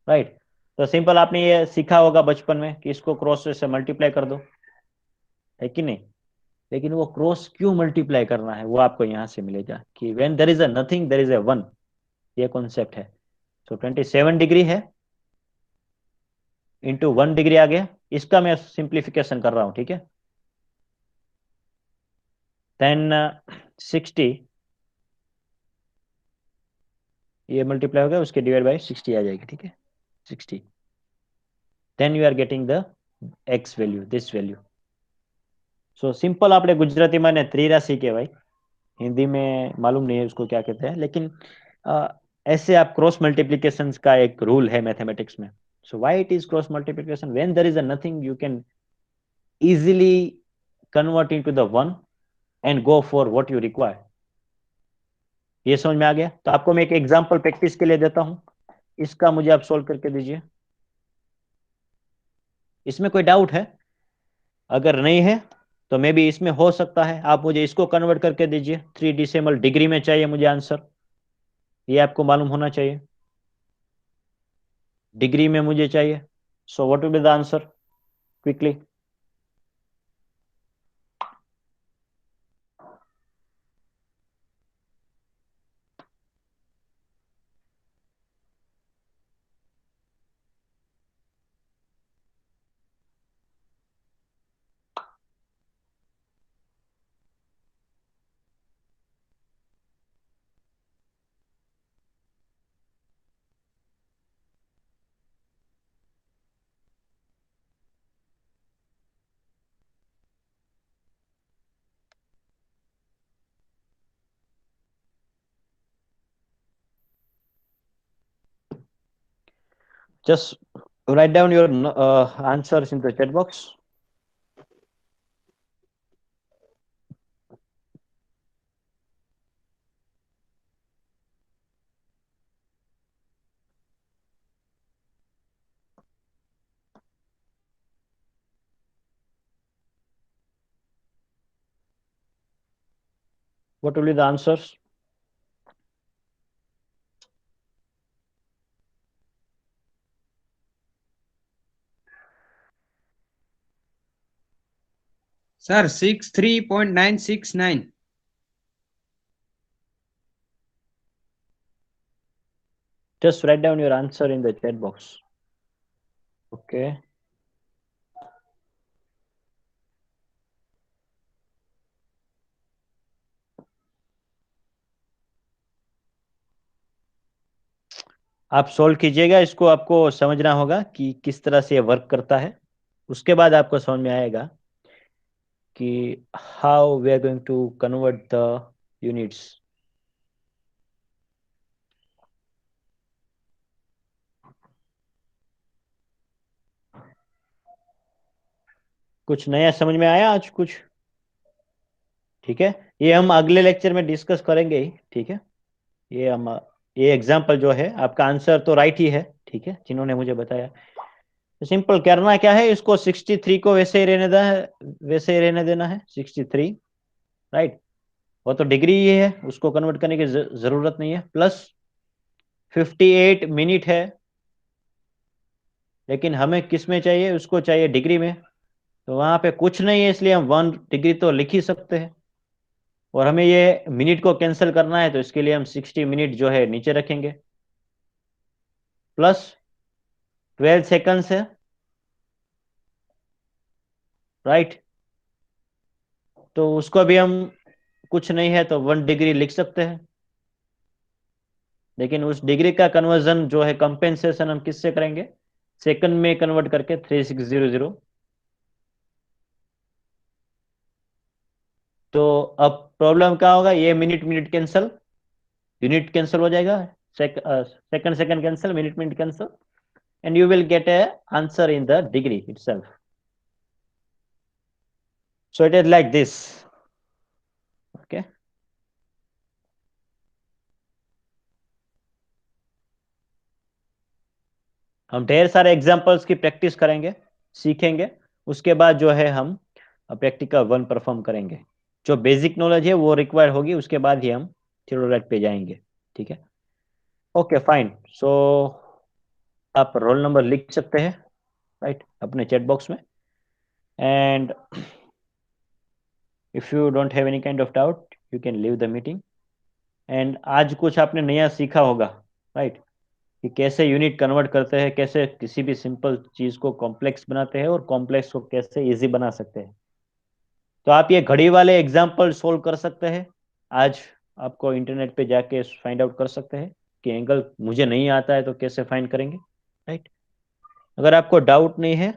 right. तो सिंपल आपने ये सीखा होगा बचपन में कि इसको क्रॉस से मल्टीप्लाई कर दो, है कि नहीं। लेकिन वो क्रॉस क्यों मल्टीप्लाई करना है वो आपको यहां से मिलेगा कि when there is a nothing there is a one, ये कॉन्सेप्ट है। तो 27 डिग्री है इंटू 1 डिग्री आ गया, इसका मैं सिंप्लीफिकेशन कर रहा हूं, ठीक है। देन 60 ये मल्टीप्लाई हो गया, उसके डिवाइड बाय 60 आ जाएगी, ठीक है 60। Then you are getting the x value, this value. So simple આપણે ગુજરાતીમાં ને ત્રિરાશી કહેવાય, हिंदी में मालूम नहीं है उसको क्या कहते हैं, लेकिन ऐसे आप क्रॉस मल्टीप्लीकेशन का एक रूल है मैथमेटिक्स में। So why it is cross multiplication, when there is a nothing you can easily convert into the one and go for what you require. ये समझ में आ गया। तो आपको मैं एक एग्जांपल प्रैक्टिस के लिए देता हूं, इसका मुझे आप सोल्व करके दीजिए। इसमें कोई डाउट है? अगर नहीं है तो मे भी इसमें हो सकता है, आप मुझे इसको कन्वर्ट करके दीजिए। 3 डेसिमल डिग्री में चाहिए मुझे आंसर, ये आपको मालूम होना चाहिए, डिग्री में मुझे चाहिए। So what will be the answer quickly. Just write down your answers in the chat box. What will be the answers? Sir 63.969. Just write down your answer in the chat box. Okay. आप solve कीजिएगा इसको, आपको समझना होगा कि किस तरह से ये वर्क करता है, उसके बाद आपको समझ में आएगा कि how we are going to convert the units. कुछ नया समझ में आया आज कुछ? ठीक है, ये हम अगले लेक्चर में डिस्कस करेंगे ही, ठीक है। ये एग्जाम्पल जो है, आपका आंसर तो राइट ही है, ठीक है, जिन्होंने मुझे बताया। तो सिंपल करना क्या है, इसको 63 को वैसे ही रहने देना है, वैसे ही रहने देना है 63, राइट। वो तो डिग्री ही है, उसको कन्वर्ट करने की जरूरत नहीं है। प्लस 58 मिनट है, लेकिन हमें किस में चाहिए, उसको चाहिए डिग्री में। तो वहां पे कुछ नहीं है, इसलिए हम 1 डिग्री तो लिख ही सकते हैं। और हमें ये मिनट को कैंसिल करना है, तो इसके लिए हम 60 मिनट जो है नीचे रखेंगे, प्लस 12 सेकंड्स है, राइट। तो उसको भी हम कुछ नहीं है तो 1 डिग्री लिख सकते हैं, लेकिन उस डिग्री का कन्वर्जन जो है कंपेंसेशन हम किससे करेंगे, सेकंड में कन्वर्ट करके 3600। तो अब प्रॉब्लम क्या होगा, ये minute minute cancel, unit cancel हो जाएगा, second second cancel, minute minute cancel. and you will get a answer in the degree itself. So it is like this. Okay. हम ढेर सारे एग्जाम्पल्स की प्रैक्टिस करेंगे, सीखेंगे, उसके बाद जो है हम प्रैक्टिकल 1 परफॉर्म करेंगे. जो बेसिक नॉलेज है वो रिक्वायर्ड होगी, उसके बाद ही हम थ्योरी पे जाएंगे. ठीक है. Okay fine. सो आप रोल नंबर लिख सकते हैं राइट अपने चैट बॉक्स में. And if you don't have any kind of doubt you can leave the meeting. And आज कुछ आपने नया सीखा होगा राइट कि कैसे यूनिट कन्वर्ट करते हैं, कैसे किसी भी सिंपल चीज को कॉम्प्लेक्स बनाते हैं और कॉम्प्लेक्स को कैसे इजी बना सकते हैं. तो आप ये घड़ी वाले एग्जाम्पल सोल्व कर सकते हैं. आज आपको इंटरनेट पे जाके फाइंड आउट कर सकते हैं कि एंगल मुझे नहीं आता है तो कैसे फाइंड करेंगे राइट. अगर आपको डाउट नहीं है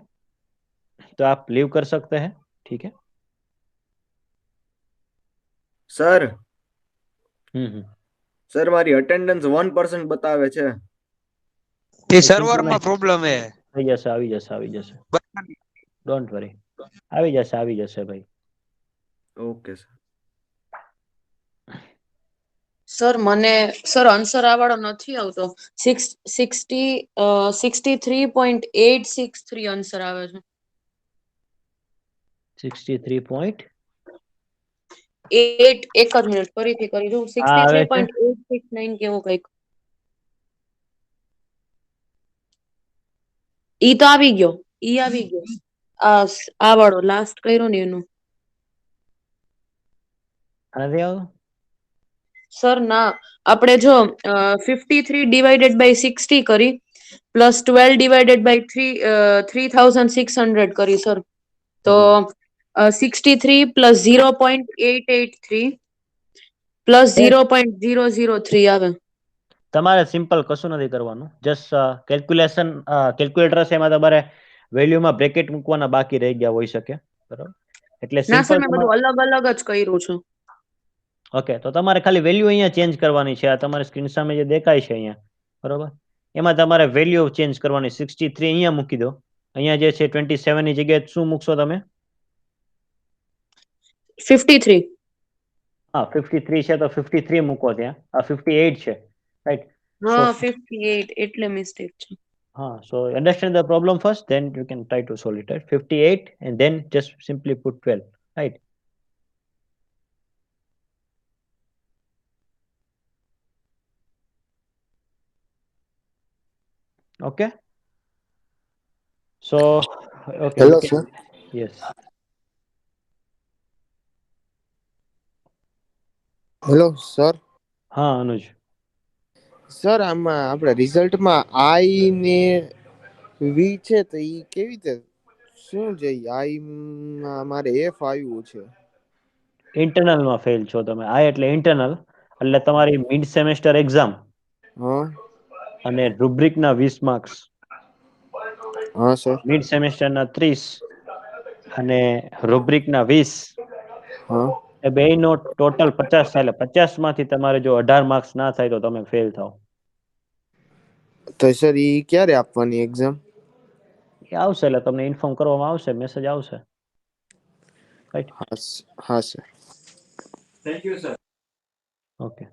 तो आप लीव कर सकते हैं. ठीक है સર સર મારી અટેન્ડન્સ 1% બતાવે છે. એ સર્વરમાં પ્રોબ્લેમ હે. આવી જશે આવી જશે ડોન્ટ વરી આવી જશે ભાઈ. Okay sir. સર મને સર આન્સર આ વાળો નથી આવતો. 63.863 આન્સર આવે છે. 63.8 એક જ મિનિટ ફરીથી કરી દઉં. 63.869 કેવો કઈક. ઈ તો આવી ગયો. આ વાળો લાસ્ટ કર્યો ને એનું. નથી આવતું સર ના આપણે જો 53 ડિવાઇડેડ બાય 60 કરી પ્લસ 12 ડિવાઇડેડ બાય 3600 કરી સર. તો 63 પ્લસ 0.883 પ્લસ 0.003 આવે. તમારે સિમ્પલ કશું નથી કરવાનું. જસ્ટ કેલ્ક્યુલેટર છે એમાં તમારે વેલ્યુમાં બ્રેકેટ મૂકવાના બાકી રહી ગયા હોઈ શકે બરાબર. એટલે ના સર સિમ્પલ મેં બધું અલગ અલગ જ કર્યું છે. ઓકે તો તમારે ખાલી વેલ્યુ અહીંયા ચેન્જ કરવાની છે. આ તમારી સ્ક્રીન સામે જે દેખાય છે અહીંયા બરોબર એમાં તમારે વેલ્યુ ચેન્જ કરવાની. 63 અહીંયા મૂકી દો. અહીંયા જે છે 27 ની જગ્યાએ શું મૂકશો તમે? 53. હા 53 છે તો 53 મૂકો ત્યાં. આ 58 છે રાઈટ. હા 58 એટલે મિસ્ટેક છે. હા so understand the problem first then you can try to solve it right. 58 and then just simply put 12 right. Okay so okay hello sir. Yes hello sir. હા અનુજ સર આમાં આપણે રિઝલ્ટમાં આઈ ને વી છે તો ઈ કેવી રીતે શું છે? આઈ મારે એફ આવ્યું છે. ઇન્ટરનલમાં ફેલ છો તમે. આ એટલે ઇન્ટરનલ એટલે તમારી મિડ સેમેસ્ટર એક્ઝામ હા અને રૂબ્રિકના 20 માર્ક્સ. હા સર. મિડ સેમેસ્ટરના 30 અને રૂબ્રિકના 20 હા એ બેયનો ટોટલ 50 થાય. એટલે 50 માંથી તમારે જો 18 માર્ક્સ ના થાય તો તમે ફેલ થાવ. તો સર ઈ ક્યારે આપવાની એક્ઝામ? એ આવશે એટલે તમને ઇન્ફોર્મ કરવામાં આવશે, મેસેજ આવશે રાઈટ. હા sir. Thank you sir. Okay